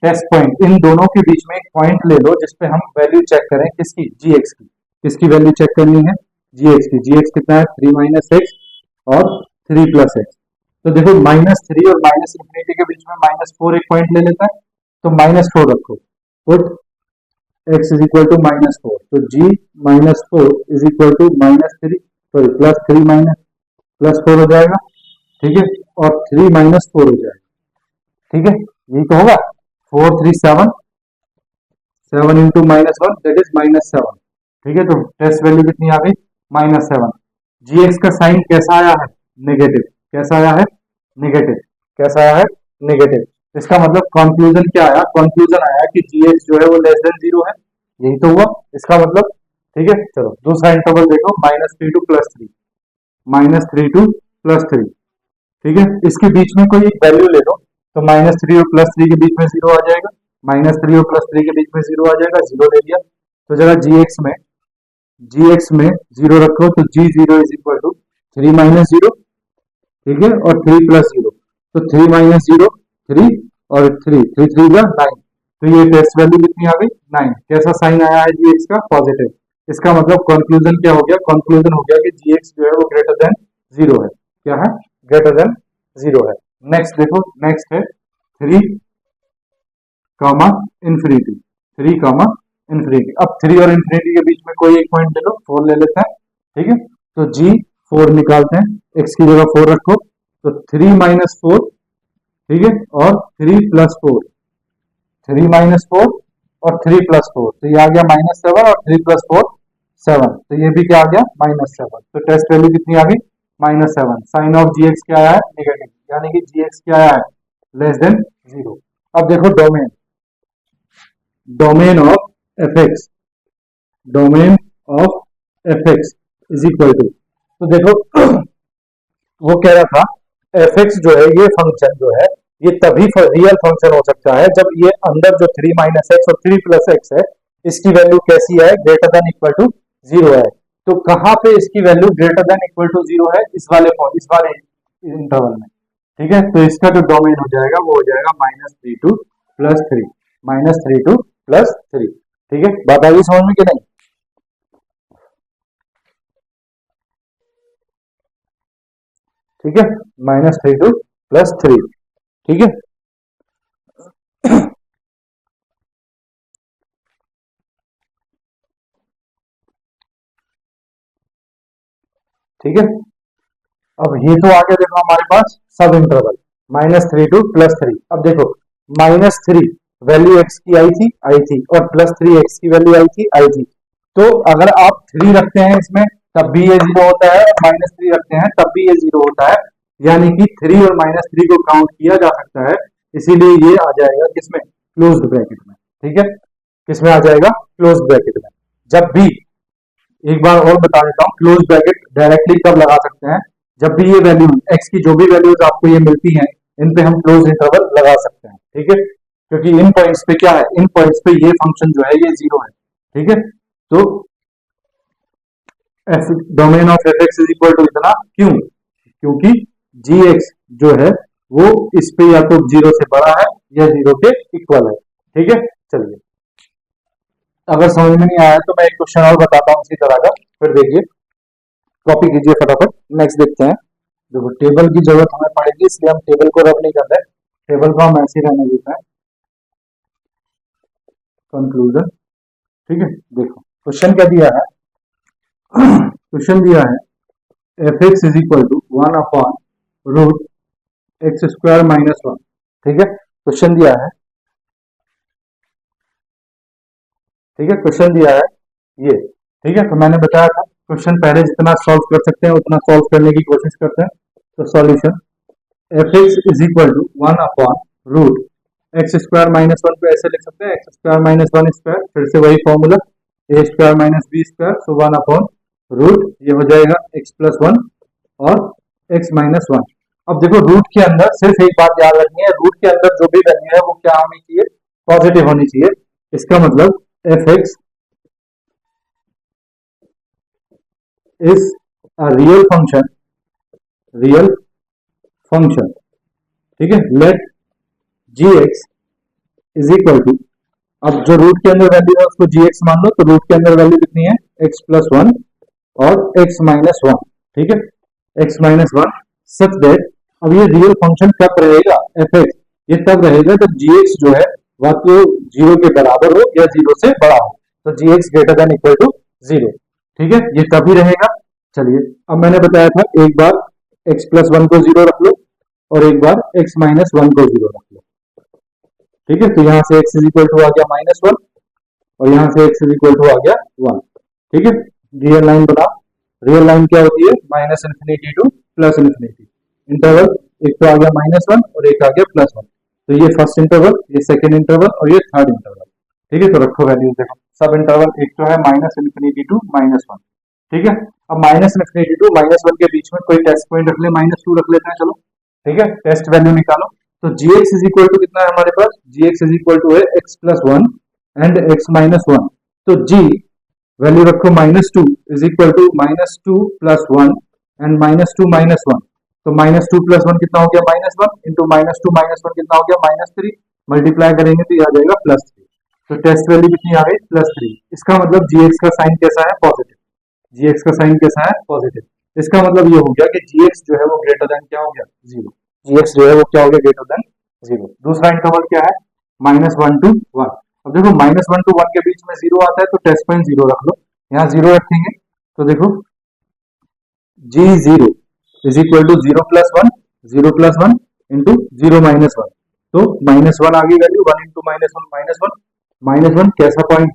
टेस्ट पॉइंट, इन दोनों के बीच में एक पॉइंट ले लो जिसपे हम वैल्यू चेक करें, किसकी, जी एक्स की, किसकी वैल्यू चेक करनी है, जी एक्स की। जी एक्स कितना है, 3 माइनस एक्स और 3 प्लस एक्स। तो देखो -3 और माइनस इन्फिनिटी के बीच में -4 एक पॉइंट ले लेता है, तो -4 रखो, put x is equal to -4, तो g -4 is equal to -3, sorry +3 minus +4 हो जाएगा, ठीक है, और 3 -4 हो जाएगा, ठीक है, यही तो होगा, 4 3 7, 7 इंटू -1 दैट इज -7, ठीक है। तो टेस्ट वैल्यू कितनी आ गई, -7। जी एक्स का साइन कैसा आया है, नेगेटिव, कैसा आया है, नेगेटिव, कैसा आया है, नेगेटिव। इसका मतलब कंक्लूजन क्या आया, कंक्लूजन आया कि जी एक्स जो है वो लेस देन 0 है, यही तो हुआ इसका मतलब, ठीक है। चलो दूसरा इंटरवल देखो, -3 टू +3, -3 टू +3, ठीक है, इसके बीच में कोई एक वैल्यू ले लो, तो -3 और +3 के बीच में 0 आ जाएगा, -3 और +3 के बीच में 0 आ जाएगा, 0 ले लिया। तो जरा जी एक्स में 0 रखो, तो जी 0 इज इक्वल टू 3 माइनस 0, ठीक है, और 3 प्लस 0, तो 3 माइनस 0 3, और 3 3 3 का 9, तो ये टेस्ट वैल्यू कितनी आ गई, 9। कैसा साइन आया है जी एक्स का, पॉजिटिव। इसका मतलब कंक्लूजन क्या हो गया, कंक्लूजन हो गया कि जी एक्स जो है वो ग्रेटर देन 0 है, क्या है, ग्रेटर देन 0 है। नेक्स्ट देखो, नेक्स्ट है 3 कामा इन्फिनिटी, 3 कामा इन्फिनिटी। अब 3 और इन्फिनिटी के बीच में कोई एक पॉइंट ले लो, 4 ले लेते हैं, ठीक है। तो जी 4 निकालते हैं, x की जगह 4 रखो, तो 3 माइनस 4, ठीक है, और 3 प्लस 4, 3 माइनस 4 और 3 प्लस 4, तो ये आ गया -7, और 3 प्लस 4 7, तो ये भी क्या आ गया, -7। तो टेस्ट वैल्यू कितनी आ गई, -7। साइन ऑफ जी एक्स क्या आया है, नेगेटिव, यानी कि जी एक्स क्या आया है, लेस देन 0। अब देखो domain, domain of f x, domain of f x is equal to, तो देखो वो कह रहा था एफ एक्स जो है, ये फंक्शन जो है, ये तभी रियल फंक्शन हो सकता है जब ये अंदर जो 3 माइनस एक्स और 3 प्लस एक्स है, इसकी वैल्यू कैसी है, ग्रेटर देन इक्वल टू 0 है। तो कहां पे इसकी value greater than equal to 0 है, इस वाले इंटरवल में, ठीक है। तो इसका जो डोमेन हो जाएगा वो हो जाएगा -3 टू +3, -3 टू +3, ठीक है। बात आ गई समझ में कि नहीं, ठीक है, -3 टू +3, ठीक है। ठीक है, अब ये तो आ गया देखो हमारे पास सब इंटरवल, -3 टू +3। अब देखो -3 वैल्यू x की आई थी, और +3 x की वैल्यू आई थी। तो अगर आप 3 रखते हैं इसमें तब भी ये 0 होता है, और -3 रखते हैं तब भी ये 0 होता है। यानी कि 3 और -3 को काउंट किया जा सकता है, इसीलिए ये आ जाएगा किसमें, क्लोज्ड ब्रैकेट में। ठीक है, किसमें आ जाएगा, क्लोज्ड ब्रैकेट में। जब भी, एक बार और बता देता हूं, क्लोज ब्रैकेट डायरेक्टली कब लगा सकते हैं, जब भी ये वैल्यू x की जो भी वैल्यूज आपको ये मिलती हैं, इन पे हम क्लोज इंटरवल लगा सकते हैं। ठीक है, क्योंकि इन पॉइंट्स पे क्या है, इन पॉइंट्स पे ये फंक्शन जो है ये 0 है। ठीक है, तो domain of f x is equal to इतना क्यों, क्योंकि जी एक्स जो है वो इस पे या तो 0 से बड़ा है या 0 के इक्वल है। ठीक है, चलिए, अगर समझ में नहीं आया तो मैं एक क्वेश्चन और बताता हूँ इसी तरह का, फिर देखिए, कॉपी कीजिए फटाफट। नेक्स्ट देखते हैं। देखो, टेबल की जरूरत हमें पड़ेगी, इसलिए हम टेबल को रब नहीं कर रहे, टेबल को हम ऐसे ही रहने देते हैं। कंक्लूजन। ठीक है, देखो क्वेश्चन क्या दिया है, क्वेश्चन दिया है f x is equal to 1/√x² - 1। ठीक है, क्वेश्चन दिया है, ठीक है, क्वेश्चन दिया है ये। ठीक है, तो मैंने बताया था क्वेश्चन पहले जितना सॉल्व कर सकते हैं उतना सॉल्व करने की कोशिश करते हैं। तो solution f x is equal to 1/√x² - 1 को ऐसे लिख सकते हैं, x² - 1 स्क्वायर, फिर से वही फॉर्मूला a² - b², सो 1/√, ये हो जाएगा x+1 और x-1। अब देखो, रूट के अंदर सिर्फ एक बात याद रखनी है, रूट के अंदर जो भी वैल्यू है वो क्या होनी चाहिए, पॉजिटिव होनी चाहिए। इसका मतलब F x is a real function। ठीक है, let gx is equal to, अब जो रूट के अंदर वैल्यू है उसको gx मान लो, तो रूट के अंदर वैल्यू कितनी है, x+1 और x-1। ठीक है, x-1 सच दैट, अब ये रियल फंक्शन कब रहेगा एफ एक्स, ये तब रहेगा जब gx जो है वह तो 0 के बराबर हो या 0 से बड़ा हो, तो gx greater than equal to 0। ठीक है, ये तभी रहेगा। चलिए, अब मैंने बताया था एक बार x+1 को 0 रख लो और एक बार x-1 को 0 रख लो। ठीक है, तो यहां से x इज इक्वल टू आ गया -1 और यहां से x इज इक्वल टू आ गया 1। ठीक है, रियल लाइन बनाओ। रियल लाइन क्या होती है, -∞ टू +∞। इंटरवल एक तो आ गया -1 और एक आ गया +1, तो ये फर्स्ट इंटरवल, ये सेकंड इंटरवल और ये थर्ड इंटरवल। ठीक है, तो रखो वैल्यूज, देखो सब इंटरवल एक तो है -∞ टू -1। ठीक है, अब -∞ टू -1 के बीच में कोई टेस्ट पॉइंट रख ले, -2 रख लेते हैं, चलो। ठीक है, टेस्ट वैल्यू निकालो, तो gx इज इक्वल टू कितना है हमारे पास, gx इज इक्वल टू है x+1 एंड x-1। तो g वैल्यू रखो -2 इज इक्वल टू -2 + 1 एंड -2 - 1। तो -2 + 1 कितना हो गया, -1 इंटू -2 - 1 कितना हो गया, -3। मल्टीप्लाई करेंगे तो ये आ जाएगा +3। तो टेस्ट वैल्यू कितनी आ गई, +3। इसका मतलब gx का साइन कैसा है, पॉजिटिव। gx का साइन कैसा है, पॉजिटिव। इसका मतलब ये हो गया कि gx जो है वो ग्रेटर देन क्या हो गया, 0। gx जो है वो क्या हो गया, ग्रेटर देन 0। दूसरा इंटरवल क्या है, -1 टू 1। अब देखो, -1 टू 1 के बीच में 0 आता है, तो टेस्ट पॉइंट 0 रख लो, यहाँ 0 रखेंगे, तो देखो g0 is equal to 0 + 1, 0 + 1 into 0 - 1। तो -1 आ गई वैल्यू, 1 इंटू -1 -1 कैसा पॉइंट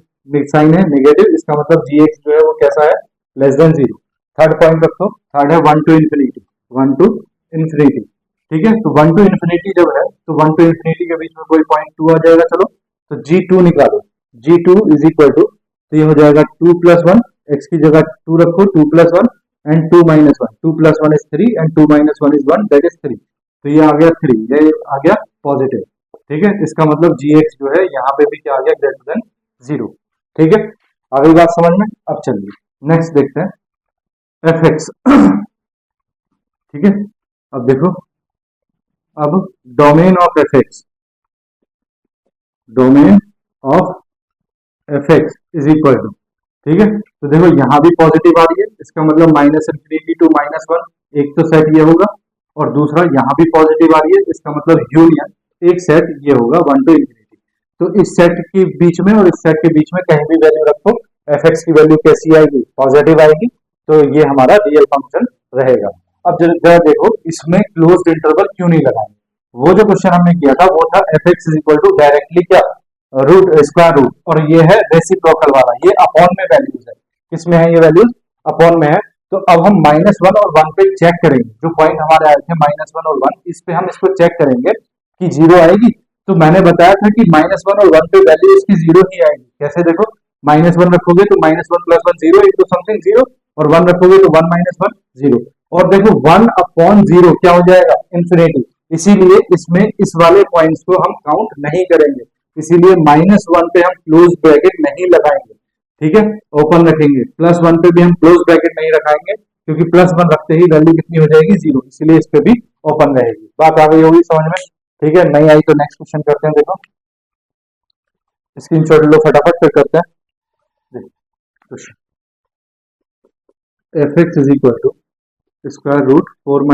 साइन है, नेगेटिव। इसका मतलब gx जो है वो कैसा है, लेस देन 0। थर्ड पॉइंट रखो, थर्ड है 1 टू इंफिनिटी, 1 टू इंफिनिटी। ठीक है, तो 1 टू इंफिनिटी जब है तो 1 टू इंफिनिटी के बीच में कोई पॉइंट 2 आ जाएगा, चलो तो g2 निकालो। g2 इज इक्वल टू, तो ये हो जाएगा 2 + 1, x की जगह 2 रखो, 2 + 1 and 2 - 1। 2 + 1 is 3 and 2 - 1 is 1, that is 3। तो ये आ गया 3, ये आ गया पॉजिटिव। ठीक है, इसका मतलब gx जो है यहाँ पे भी क्या आ गया, ग्रेटर देन 0। ठीक है, आ गई बात समझ में। अब चलिए नेक्स्ट देखते हैं, एफ एक्स। ठीक है, अब देखो, अब domain of f x, domain of f x is equal to, ठीक है, तो देखो यहां भी पॉजिटिव आ रही है, इसका मतलब -∞ टू -1, एक तो सेट ये होगा, और दूसरा यहां भी पॉजिटिव आ रही है, इसका मतलब यूनियन, एक सेट ये होगा 1 टू इंफिनिटी। तो इस सेट के बीच में और इस सेट के बीच में कहीं भी वैल्यू रखो, एफ एक्स की वैल्यू कैसी आएगी, पॉजिटिव आएगी, तो ये हमारा रियल फंक्शन रहेगा। अब जरा देखो, इसमें क्लोज्ड इंटरवल क्यों नहीं लगाएंगे, वो जो क्वेश्चन हमने किया था वो था f x is equal to directly क्या, रूट, स्क्वायर रूट, और ये है रेसिप्रोकल वाला, ये अपॉन में वैल्यूज है, किसमें है ये वैल्यूज, अपॉन में है। तो अब हम -1 और 1 पे चेक करेंगे, जो पॉइंट हमारे आए थे -1 और 1, इस पे हम इसको चेक करेंगे कि जीरो आएगी। तो मैंने बताया था कि -1 और 1 पे वैल्यू इसकी जीरो ही आएगी। कैसे देखो, -1 रखोगे तो -1 + 1 जीरो इंटू समथिंग जीरो, और 1 रखोगे तो 1 - 1 जीरो। और देखो 1/0 क्या हो जाएगा, इंफिनिटी। इसीलिए इसमें इस वाले पॉइंट्स को हम काउंट नहीं करेंगे, इसीलिए -1 पे हम क्लोज ब्रैकेट नहीं लगाएंगे, ठीक है, ओपन रखेंगे। +1 पे भी हम क्लोज ब्रैकेट नहीं रखाएंगे, क्योंकि +1 रखते ही वैल्यू कितनी हो जाएगी, जीरो, इसलिए इस पे भी ओपन रहेगी। बात आ गई होगी समझ में, ठीक है। नहीं आई तो नेक्स्ट क्वेश्चन करते हैं। देखो स्क्रीनशॉट लो फटाफट, फिर करते हैं question. f(x) is equal to square root 4 -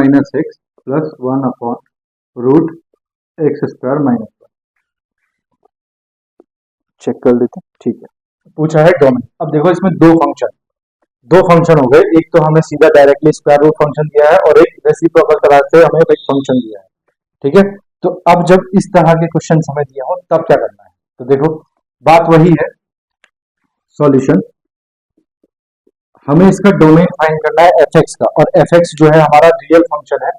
x plus 1/√x² - 1। Check कर लेते हैं, ठीक है। पूछा है डोमेन। अब देखो इसमें दो फंक्शन हो गए, एक तो हमें सीधा डायरेक्टली स्क्वायर रूट फंक्शन दिया है, और एक रेसिप्रोकल कराते हमें एक फंक्शन दिया है, ठीक है। तो अब जब इस तरह के क्वेश्चन हमें दिए हो तब क्या करना है, तो देखो बात वही है, सॉल्यूशन, हमें इसका डोमेन फाइंड करना है f(x) का, और f(x) जो है हमारा रियल फंक्शन है।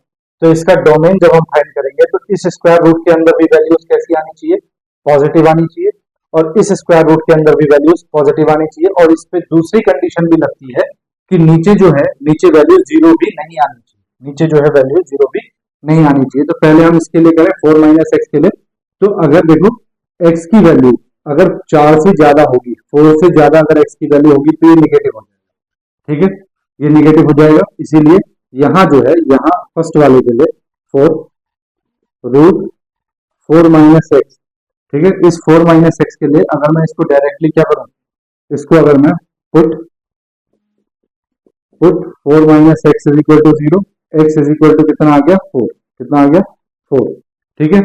तो इसका डोमेन जब हम फाइंड करेंगे तो इस स्क्वायर रूट के अंदर भी वैल्यूज कैसी आनी चाहिए, पॉजिटिव आनी चाहिए, और इस स्क्वायर रूट के अंदर भी वैल्यूज पॉजिटिव आनी चाहिए। और इस पे दूसरी कंडीशन भी लगती है कि नीचे जो है, नीचे वैल्यू जीरो भी नहीं आनी चाहिए, नीचे जो है वैल्यू जीरो भी नहीं आनी चाहिए। तो पहले हम इसके लिए करें 4 - x के लिए। तो अगर देखो x की वैल्यू अगर 4 से ज्यादा होगी, 4 से ज्यादा अगर x की वैल्यू होगी तो ये निगेटिव हो जाएगा, ठीक है, ये निगेटिव हो जाएगा। इसीलिए यहां जो है, यहां फर्स्ट वाले के लिए 4√4 - x, ठीक है। इस 4 - x के लिए अगर मैं इसको डायरेक्टली क्या करूं, इसको अगर मैं put 4 - x is equal to 0, x is equal to कितना आ गया, 4, कितना आ गया, 4, ठीक है।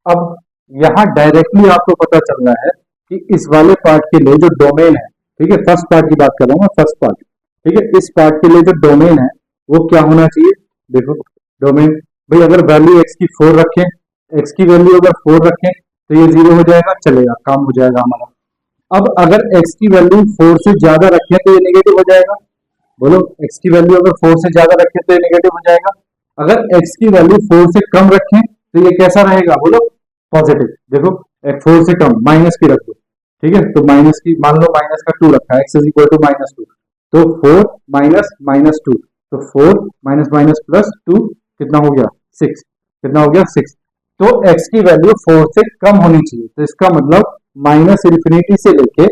अब यहां डायरेक्टली आपको पता चल रहा है कि इस वाले पार्ट के लिए जो डोमेन है, ठीक है, फर्स्ट पार्ट की बात कर रहा हूं मैं, फर्स्ट पार्ट, ठीक है, इस पार्ट के लिए जो डोमेन है वो क्या होना चाहिए। देखो डोमेन, भाई अगर वैल्यू x की 4 रखें, x की वैल्यू अगर 4 रखें तो ये जीरो हो जाएगा, चलेगा, काम हो जाएगा हमारा। अब अगर x की वैल्यू 4 से ज्यादा रखें तो ये नेगेटिव हो जाएगा। बोलो, x की वैल्यू अगर 4 से ज्यादा रखें तो ये नेगेटिव हो जाएगा। अगर x की वैल्यू 4 से कम रखें तो ये कैसा रहेगा, बोलो, पॉजिटिव। देखो 4 से कम माइनस की रख दो, ठीक है, तो माइनस की, मान लो माइनस का 2 रखा है, x इज इक्वल टू -2, तो 4 माइनस -2, तो 4 माइनस माइनस प्लस 2 कितना हो गया, 6, कितना हो गया, 6। तो x की वैल्यू 4 से कम होनी चाहिए, तो इसका मतलब -इंफिनिटी से लेके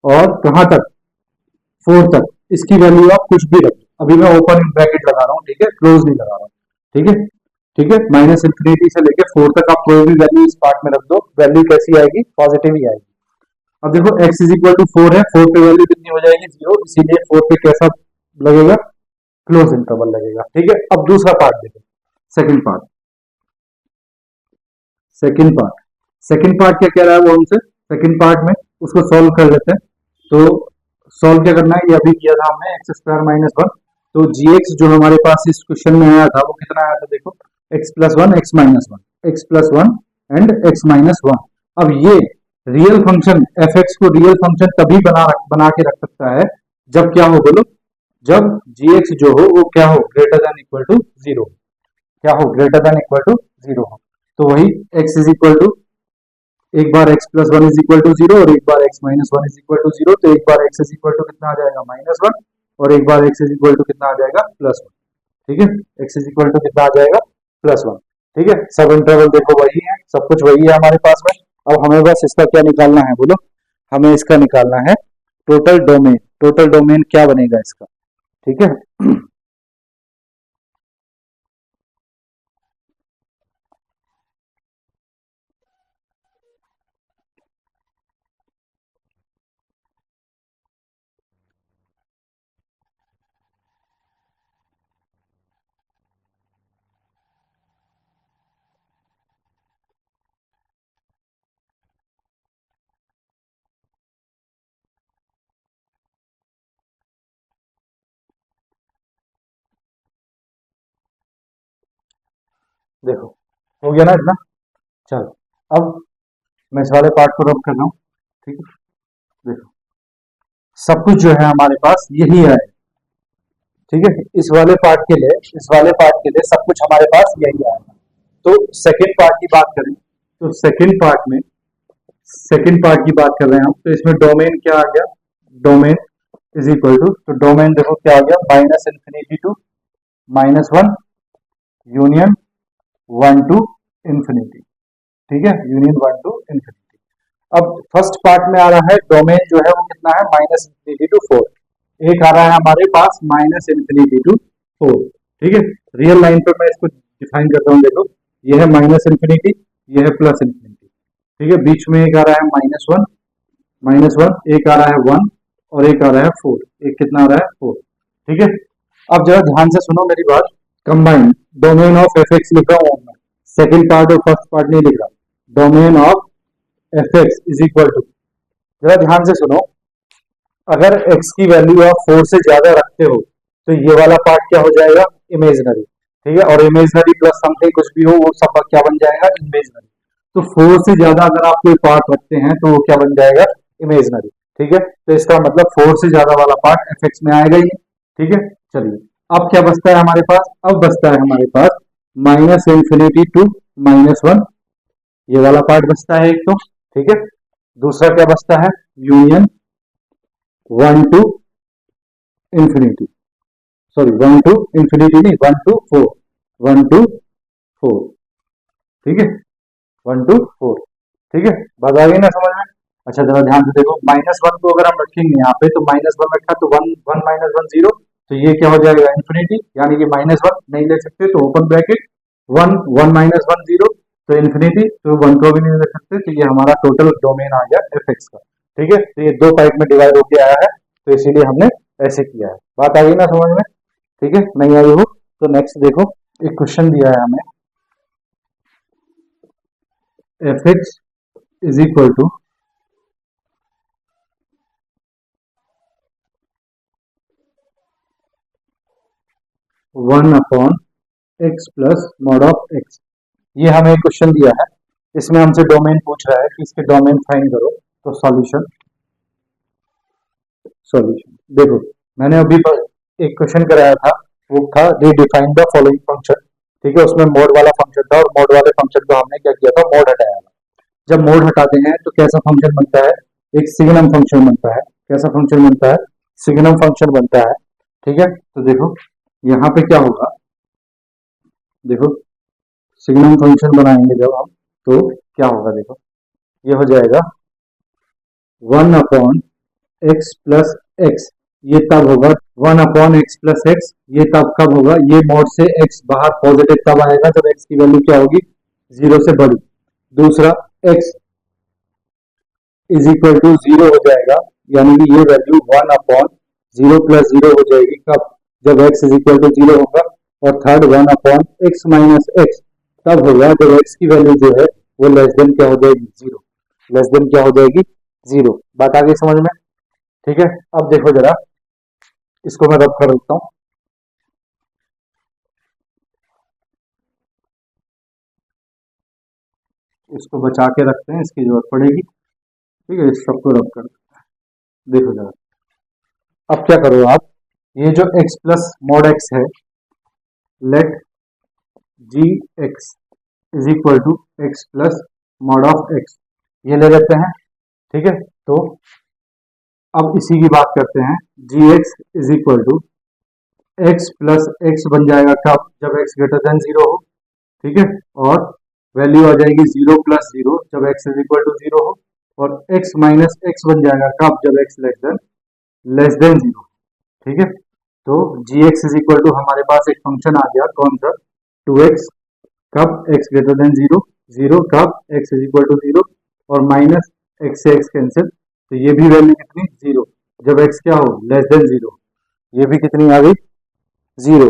और कहां तक, 4 तक, इसकी वैल्यू आप कुछ भी रखो। अभी मैं ओपन ब्रैकेट लगा रहा हूं, ठीक है, क्लोज नहीं लगा रहा हूं, ठीक है, ठीक है। -इंफिनिटी से लेके 4 तक आप कोई भी वैल्यू इस पार्ट में रख दो, वैल्यू कैसी आएगी, पॉजिटिव ही आएगी। अब देखो x इज इक्वल टू 4 है, 4 पे वैल्यू कितनी हो जाएगी, 0, इसीलिए 4 पे कैसा लगेगा, क्लोज इंटरवल लगेगा, ठीक है। अब दूसरा पार्ट देखो, सेकंड पार्ट, सेकंड पार्ट क्या कह रहा है वो हमसे, सेकंड पार्ट में उसको सॉल्व कर लेते हैं। तो सॉल्व क्या करना है, ये अभी किया था हमने, x² - 1। तो gx जो हमारे पास इस क्वेश्चन में आया था वो कितना आया था, देखो x+1 x - 1, x+1 and x - 1। अब ये रियल फंक्शन f(x) को रियल फंक्शन तभी बना के रख सकता है जब क्या हो, बोलो, जब gx जो हो वो क्या हो, ग्रेटर देन इक्वल टू 0, क्या हो, ग्रेटर देन इक्वल टू 0 हो। तो वही x इज इक्वल टू, एक बार x+1 इज इक्वल टू 0 और एक बार x - 1 इज इक्वल टू 0, तो एक बार x इज इक्वल टू कितना आ जाएगा, -1, और एक बार x इज इक्वल टू कितना आ जाएगा, +1, ठीक है, x इज इक्वल टू कितना आ जाएगा, +1, ठीक है। सब इंटरवल देखो वही है, सब कुछ वही है हमारे पास में। अब हमें बस इसका क्या निकालना है, बोलो, हमें इसका निकालना है टोटल डोमेन। टोटल डोमेन क्या बनेगा इसका, ठीक है। देखो हो गया ना इतना, चलो अब मैं इस वाले पार्ट को रब कर रहा हूँ, ठीक है। देखो सब कुछ जो है हमारे पास यही है, ठीक है, इस वाले पार्ट के लिए सब कुछ हमारे पास यही आएगा। तो सेकेंड पार्ट की बात करें तो सेकेंड पार्ट की बात कर रहे हैं हम, तो इसमें डोमेन क्या आ गया, डोमेन इज इक्वल टू, तो डोमेन देखो क्या आ गया, minus infinity to -1 union 1 to infinity. ठीक है, यूनियन 1 टू इन्फिनिटी। अब फर्स्ट पार्ट में आ रहा है डोमेन जो है वो कितना है, माइनस इन्फिनिटी टू 4। एक आ रहा है हमारे पास माइनस इन्फिनिटी टू 4। ठीक है, रियल लाइन पर मैं इसको डिफाइन करता हूँ, देखो ये है माइनस इन्फिनिटी, ये है प्लस इन्फिनिटी। ठीक है, बीच में एक आ रहा है -1, एक आ रहा है 1 और एक आ रहा है 4, एक कितना आ रहा है 4। ठीक है, अब जरा ध्यान से सुनो मेरी बात, combine domain of f x लिख रहा हूँ मैं, सेकेंड पार्ट और फर्स्ट पार्ट नहीं लिख रहा। Domain of f x is equal to, जरा ध्यान से सुनो, अगर x की वैल्यू आप 4 से ज्यादा रखते हो तो ये वाला पार्ट क्या हो जाएगा, इमेजनरी। ठीक है, और इमेजनरी प्लस समथिंग कुछ भी हो वो सब क्या बन जाएगा, इमेजनरी। तो 4 से ज्यादा अगर आप कोई पार्ट रखते हैं तो वो क्या बन जाएगा, इमेजनरी। ठीक है, तो इसका मतलब 4 से ज्यादा वाला पार्ट एफ एक्स में आएगा ही। ठीक है, चलिए अब क्या बचता है हमारे पास, अब बचता है हमारे पास माइनस इन्फिनिटी टू -1, ये वाला पार्ट बचता है एक तो। ठीक है, दूसरा क्या बचता है, union 1 to infinity, sorry 1 to infinity नहीं, 1 टू 4, 1 टू 4। ठीक है, 1 टू 4। ठीक है, बात आ गई ना समझ में। अच्छा जरा ध्यान से देखो, -1 को अगर हम रखेंगे यहाँ पे तो -1 रखा तो 1 1 -1 0, तो ये क्या हो जाएगा, इन्फिनिटी, यानी कि -1 नहीं ले सकते तो ओपन ब्रैकेट 1 1 -1 0, तो इन्फिनिटी, तो 1 को भी नहीं ले सकते, तो ये हमारा टोटल डोमेन आ गया एफ एक्स का। ठीक है, तो ये दो टाइप में डिवाइड होके आया है, तो इसीलिए हमने ऐसे किया है। बात आ गई ना समझ में। ठीक है, नहीं आई हो तो नेक्स्ट देखो, एक क्वेश्चन दिया है हमें, f x is equal to 1/x plus mod of x। ये हमें क्वेश्चन दिया है, इसमें हमसे डोमेन पूछ रहा है कि इसके डोमेन फाइंड करो। तो सॉल्यूशन देखो, मैंने अभी एक क्वेश्चन कराया था, वो था रीडिफाइन द फॉलोइंग फंक्शन। ठीक है, उसमें मोड वाला फंक्शन था और मोड वाले फंक्शन को हमने क्या किया था, मोड हटाया था। जब मोड हटाते हैं तो कैसा फंक्शन बनता है, एक सिग्नम फंक्शन बनता है। कैसा फंक्शन बनता है, सिग्नम फंक्शन बनता है। ठीक है, तो देखो यहाँ पे क्या होगा, देखो सिग्नम फंक्शन बनाएंगे जब हम, तो क्या होगा, देखो ये हो जाएगा 1/x प्लस x, ये तब होगा 1/x प्लस x, ये तब कब होगा, ये मोड से x बाहर पॉजिटिव तब आएगा जब x की वैल्यू क्या होगी, 0 से बड़ी। दूसरा x इज इक्वल टू 0 हो जाएगा, यानी कि ये वैल्यू 1/0 प्लस 0 हो जाएगी कब, जब x इज इक्वल टू 0 होगा। और थर्ड 1/x माइनस x तब होगा जब x की वैल्यू जो है वो लेस देन क्या हो जाएगी, 0, लेस देन क्या हो जाएगी, 0। बात आ गई समझ में। ठीक है, अब देखो जरा, इसको मैं रब कर देता हूं, इसको बचा के रखते हैं, इसकी जरूरत पड़ेगी। ठीक है, इस सबको रब कर देते हैं। देखो जरा, अब क्या करो आप, ये जो x प्लस मॉड x है, let g x is equal to x plus mod of x, ये ले लेते हैं। ठीक है, तो अब इसी की बात करते हैं, g x is equal to x plus x बन जाएगा कब, जब एक्स ग्रेटर देन 0 हो। ठीक है, और वैल्यू आ जाएगी 0 प्लस 0 जब एक्स इज इक्वल टू 0 हो, और एक्स माइनस एक्स बन जाएगा कब, जब एक्स लेस देन 0। ठीक है, तो जी एक्स इज इक्वल टू हमारे पास एक फंक्शन आ गया, कौन सा, 2x कब x ग्रेटर देन 0, 0 कब x इज इक्वल टू 0, और माइनस x से x कैंसिल, तो ये भी वैल्यू कितनी, 0, जब x क्या हो, लेस देन 0, ये भी कितनी आ गई, 0।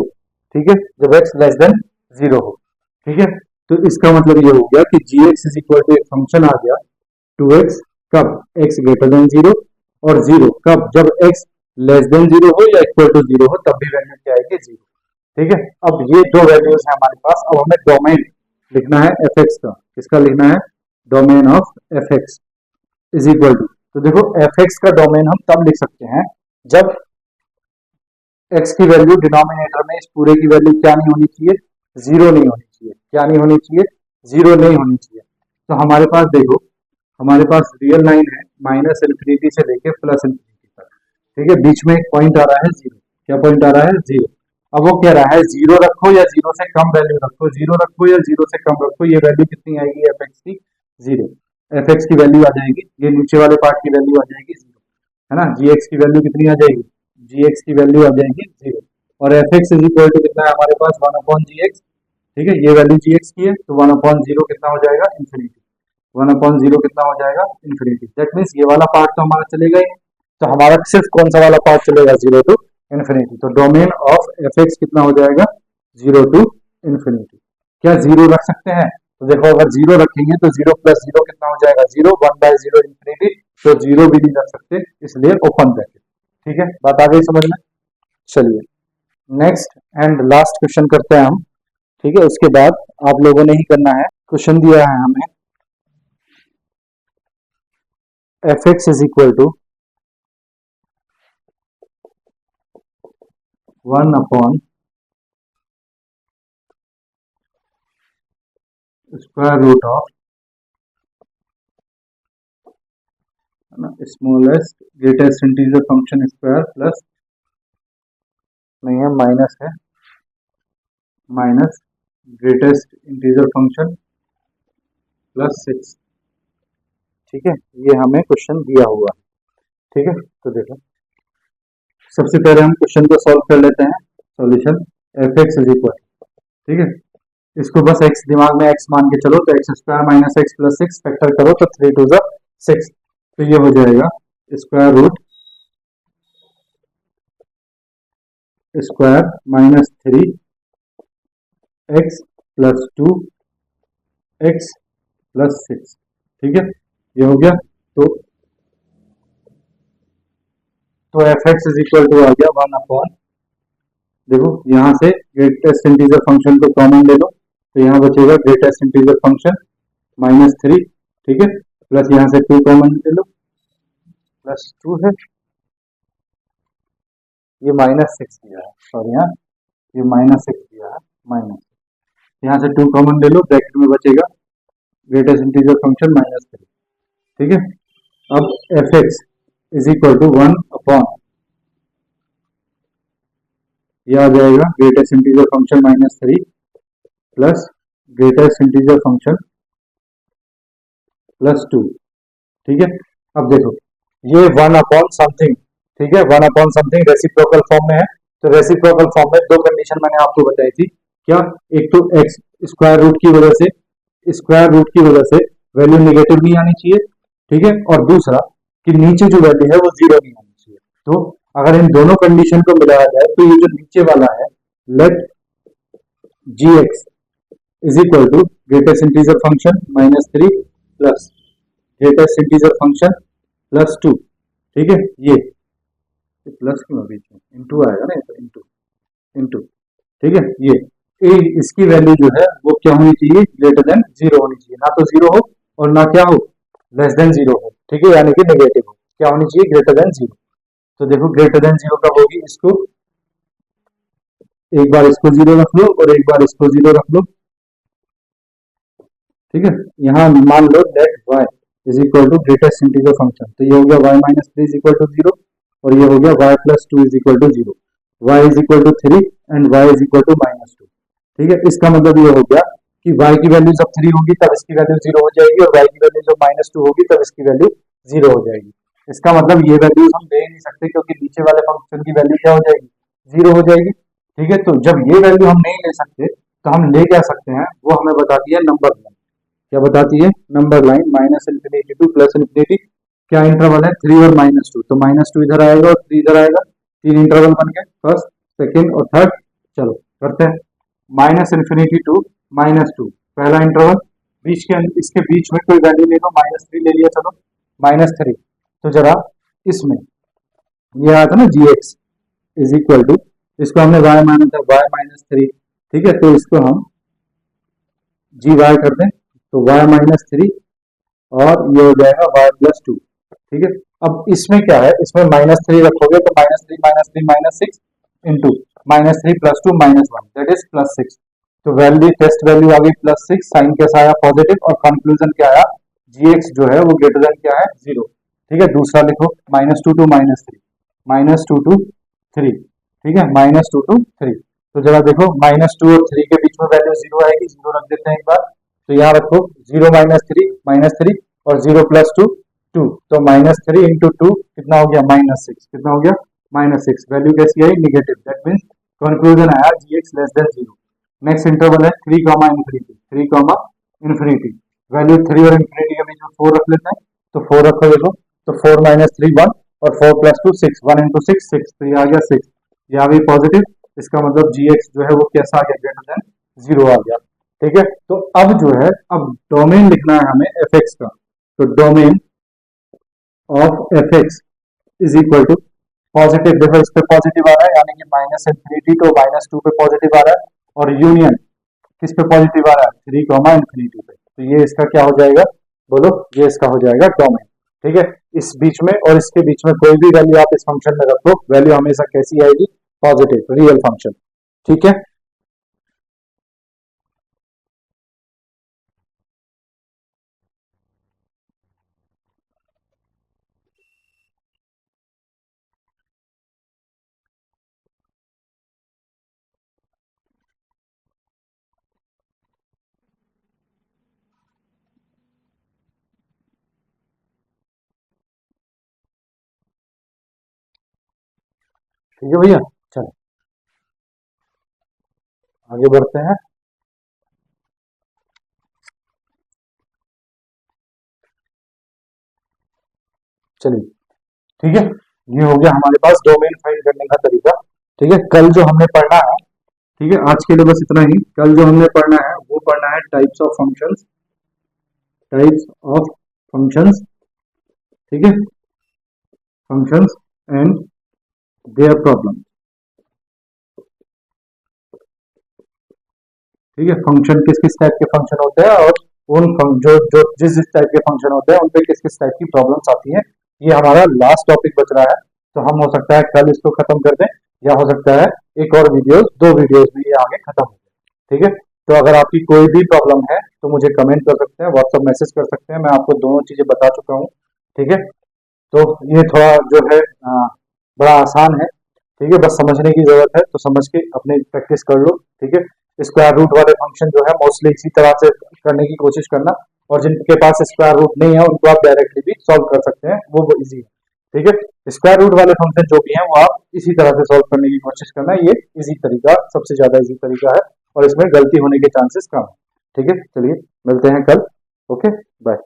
ठीक है, जब x लेस देन 0 हो। ठीक है, तो इसका मतलब ये हो गया कि जी एक्स इज इक्वल टू एक फंक्शन आ गया 2x कब x ग्रेटर देन 0, और 0 कब, जब x लेस देन 0 हो या इक्वल टू 0 हो, तब भी वैल्यू क्या आएगी, 0। ठीक है, अब ये दो वैल्यूज है हमारे पास, अब हमें डोमेन लिखना है एफ एक्स का। किसका लिखना है, domain of f x is equal to, तो देखो एफ एक्स का डोमेन हम तब लिख सकते हैं जब x की वैल्यू डिनोमिनेटर में इस पूरे की वैल्यू क्या नहीं होनी चाहिए, जीरो नहीं होनी चाहिए। क्या नहीं होनी चाहिए, जीरो नहीं होनी चाहिए। तो हमारे पास देखो, हमारे पास रियल लाइन है माइनस इन्फिनिटी से लेके प्लस इन्फिनिटी तक, ठीक है। बीच में एक पॉइंट आ रहा है जीरो। क्या पॉइंट आ रहा है, जीरो। अब वो कह रहा है जीरो रखो या जीरो से कम वैल्यू रखो, जीरो रखो या जीरो से कम रखो, ये वैल्यू कितनी आएगी एफ एक्स की, जीरो। एफ एक्स की वैल्यू आ जाएगी, ये नीचे वाले पार्ट की वैल्यू आ जाएगी जीरो, है ना। जी एक्स की वैल्यू कितनी आ जाएगी, जी एक्स की वैल्यू आ जाएगी जीरो। और f x is equal to कितना है हमारे पास, वन अपॉन जी एक्स, ठीक है। ये वैल्यू जी एक्स की है, तो वन अपॉन जीरो कितना हो जाएगा, इन्फिनिटी। वन अपॉन जीरो कितना हो जाएगा, इन्फिनिटी। दैट मीन्स ये वाला पार्ट तो हमारा चलेगा ही नहीं। तो हमारा सिर्फ कौन सा वाला पार्ट चलेगा, जीरो टू इन्फिनिटी। तो डोमेन ऑफ एफ एक्स कितना हो जाएगा, जीरो टू इन्फिनिटी। क्या जीरो रख सकते हैं, तो देखो अगर जीरो रखेंगे तो जीरो प्लस जीरो कितना हो जाएगा, zero. One by zero infinity, तो जीरो भी नहीं रख सकते, इसलिए ओपन ब्रैकेट। ठीक है, बात आ गई समझ में। चलिए नेक्स्ट एंड लास्ट क्वेश्चन करते हैं हम, ठीक है। उसके बाद आप लोगों ने ही करना है। क्वेश्चन दिया है हमें f x is equal to one upon square root of smallest greatest integer function square plus, नहीं है माइनस है, minus greatest integer function plus six. ठीक है, ये हमें क्वेश्चन दिया हुआ है। ठीक है, तो देखो सबसे पहले हम क्वेश्चन को सॉल्व कर लेते हैं। Solution f x is equal, ठीक है, इसको बस x दिमाग में x मान के चलो, तो x square minus x plus six factor करो तो थ्री टू ज़ा सिक्स, तो ये हो जाएगा square root square minus three x plus two x plus six. ठीक है, ये हो गया। तो f x is equal to आ गया वन अपॉन, देखो यहाँ से ग्रेटेस्ट इंटीजर फंक्शन को कॉमन ले लो, तो यहाँ बचेगा greatest integer function minus three, ठीक है, प्लस यहाँ से टू कॉमन ले लो, प्लस टू है, ये माइनस सिक्स दिया है, सॉरी यहाँ ये माइनस सिक्स दिया है, माइनस, यहाँ से टू कॉमन ले लो, ब्रैकेट में बचेगा greatest integer function minus three. ठीक है, अब f x is equal to one upon, ये आ जाएगा greatest integer function minus three plus greatest integer function plus two. ठीक है, अब देखो ये वन अपॉन समथिंग, ठीक है, one upon something reciprocal form में है, तो रेसिप्रोकल फॉर्म में दो कंडीशन मैंने आपको बताई थी। क्या, एक तो एक्स स्क्वायर रूट की वजह से, स्क्वायर रूट की वजह से वैल्यू नेगेटिव नहीं आनी चाहिए, ठीक है, और दूसरा कि नीचे जो वैल्यू है वो जीरो नहीं आनी चाहिए। तो अगर इन दोनों कंडीशन को मिलाया जाए तो ये जो नीचे वाला है, let g x is equal to greatest integer function minus three plus greatest integer function plus two. ठीक है, ये प्लस क्यों बीच में, इंटू आएगा ना, तो इंटू इंटू, ठीक है, ये इसकी वैल्यू जो है वो क्या होनी चाहिए, ग्रेटर देन जीरो होनी चाहिए, ना तो जीरो हो और ना क्या हो, लेस देन जीरो हो। ठीक है, यानी कि नेगेटिव हो, क्या होनी चाहिए, ग्रेटर देन जीरो। तो देखो ग्रेटर देन जीरो कब होगी, इसको एक बार इसको जीरो रख लो और एक बार इसको जीरो रख लो। ठीक है, यहाँ मान लो let y is equal to greatest integer function, तो ये हो गया y minus three is equal to zero, और ये हो गया y plus two is equal to zero, y is equal to three and y is equal to minus two. ठीक है, इसका मतलब ये हो गया कि y की वैल्यू जब थ्री होगी तब इसकी वैल्यू जीरो हो जाएगी, और y की वैल्यू जब माइनस टू होगी तब इसकी वैल्यू जीरो हो जाएगी। इसका मतलब ये वैल्यू हम ले नहीं सकते, क्योंकि नीचे वाले फंक्शन की वैल्यू क्या हो जाएगी, जीरो हो जाएगी। ठीक है, तो जब ये वैल्यू हम नहीं ले सकते तो हम ले क्या सकते हैं, वो हमें बताती है नंबर लाइन। क्या बताती है, number line, minus infinity two plus infinity. क्या इंटरवल है, थ्री और माइनस टू, तो माइनस टू इधर आएगा और थ्री इधर आएगा, तीन इंटरवल बन गए, फर्स्ट सेकेंड और थर्ड। चलो करते हैं, minus infinity to minus two पहला इंटरवल, बीच के इसके बीच में कोई वैल्यू ले लो, माइनस थ्री ले लिया, चलो माइनस थ्री। तो जरा इसमें ये आया था ना जी एक्स इज इक्वल टू, इसको हमने y माना था y माइनस थ्री, ठीक है, तो इसको हम जी वाई कर दें, तो y माइनस थ्री और ये हो जाएगा y प्लस टू। ठीक है, अब इसमें क्या है, इसमें माइनस थ्री रखोगे तो minus three minus three minus six, into -3 + 2 -1 that is +6। तो वैल्यू टेस्ट वैल्यू आ गई +6, साइन कैसा आया पॉजिटिव, और कंक्लूजन क्या आया gx जो है वो ग्रेटर देन क्या है 0। ठीक है, दूसरा लिखो -2 to -3, -2 to 3। ठीक है, -2 to 3। तो जरा देखो -2 और 3 के बीच में वैल्यू 0 आएगी, 0 रख देते हैं एक बार। तो यहाँ रखो 0 -3 और 0 + 2 2। तो -3 इंटू 2 कितना हो गया -6, कितना हो गया -6। वैल्यू कैसी आई निगेटिव, दैट मीन्स कंक्लूजन आया gx less than 0। Next interval है 3 comma infinity, 3 comma infinity. Value 3 और इन्फिनिटी के बीच में 4 रख लेते हैं, तो 4 रखो देखो। तो 4 - 3 1 और 4 + 2 6, 1 इंटू 6 6, तो ये आ गया 6। ये आ गई पॉजिटिव, इसका मतलब gx जो है वो कैसा आ गया ग्रेटर देन 0 आ गया। ठीक है, तो अब जो है अब डोमेन लिखना है हमें fx का। तो domain of fx is equal to positive, देखो इस पे पॉजिटिव आ रहा है यानी कि -इन्फिनिटी तो -2 पे पॉजिटिव आ रहा है, और यूनियन किस पे पॉजिटिव आ रहा है 3 कॉमा इन्फिनिटी पे। तो ये इसका क्या हो जाएगा, बोलो, ये इसका हो जाएगा डोमेन। ठीक है, इस बीच में और इसके बीच में कोई भी वैल्यू आप इस फंक्शन में रखो, वैल्यू हमेशा कैसी आएगी पॉजिटिव, रियल फंक्शन। ठीक है, ठीक है भैया, चलो आगे बढ़ते हैं। चलिए, ठीक है, ये हो गया हमारे पास डोमेन फाइंड करने का तरीका। ठीक है, कल जो हमने पढ़ना है, ठीक है, आज के लिए बस इतना ही। कल जो हमने पढ़ना है वो पढ़ना है types of functions, types of functions. ठीक है, फंक्शंस एंड देयर प्रॉब्लम। ठीक है, फंक्शन किस किस टाइप के फंक्शन होते हैं, और जो जो जिस जिस टाइप के फंक्शन होते हैं उन पे किस किस टाइप की प्रॉब्लम्स आती हैं। ये हमारा लास्ट टॉपिक बच रहा है, तो हम हो सकता है कल इसको खत्म कर दें, या हो सकता है एक और वीडियोस, 2 वीडियोस में ये आगे खत्म हो जाए। ठीक है, तो अगर आपकी कोई भी प्रॉब्लम है तो मुझे कमेंट कर सकते हैं, व्हाट्सअप मैसेज कर सकते हैं, मैं आपको दोनों चीजें बता चुका हूँ। ठीक है, तो ये थोड़ा जो है बड़ा आसान है। ठीक है, बस समझने की जरूरत है, तो समझ के अपने प्रैक्टिस कर लो। ठीक है, स्क्वायर रूट वाले फंक्शन जो है मोस्टली इसी तरह से करने की कोशिश करना, और जिनके पास स्क्वायर रूट नहीं है उनको आप डायरेक्टली भी सॉल्व कर सकते हैं, वो इजी है। ठीक है, स्क्वायर रूट वाले फंक्शन जो भी हैं वो आप इसी तरह से सॉल्व करने की कोशिश करना, ये इजी तरीका, सबसे ज्यादा इजी तरीका है, और इसमें गलती होने के चांसेस कम है। ठीक है, चलिए मिलते हैं कल। Okay, bye.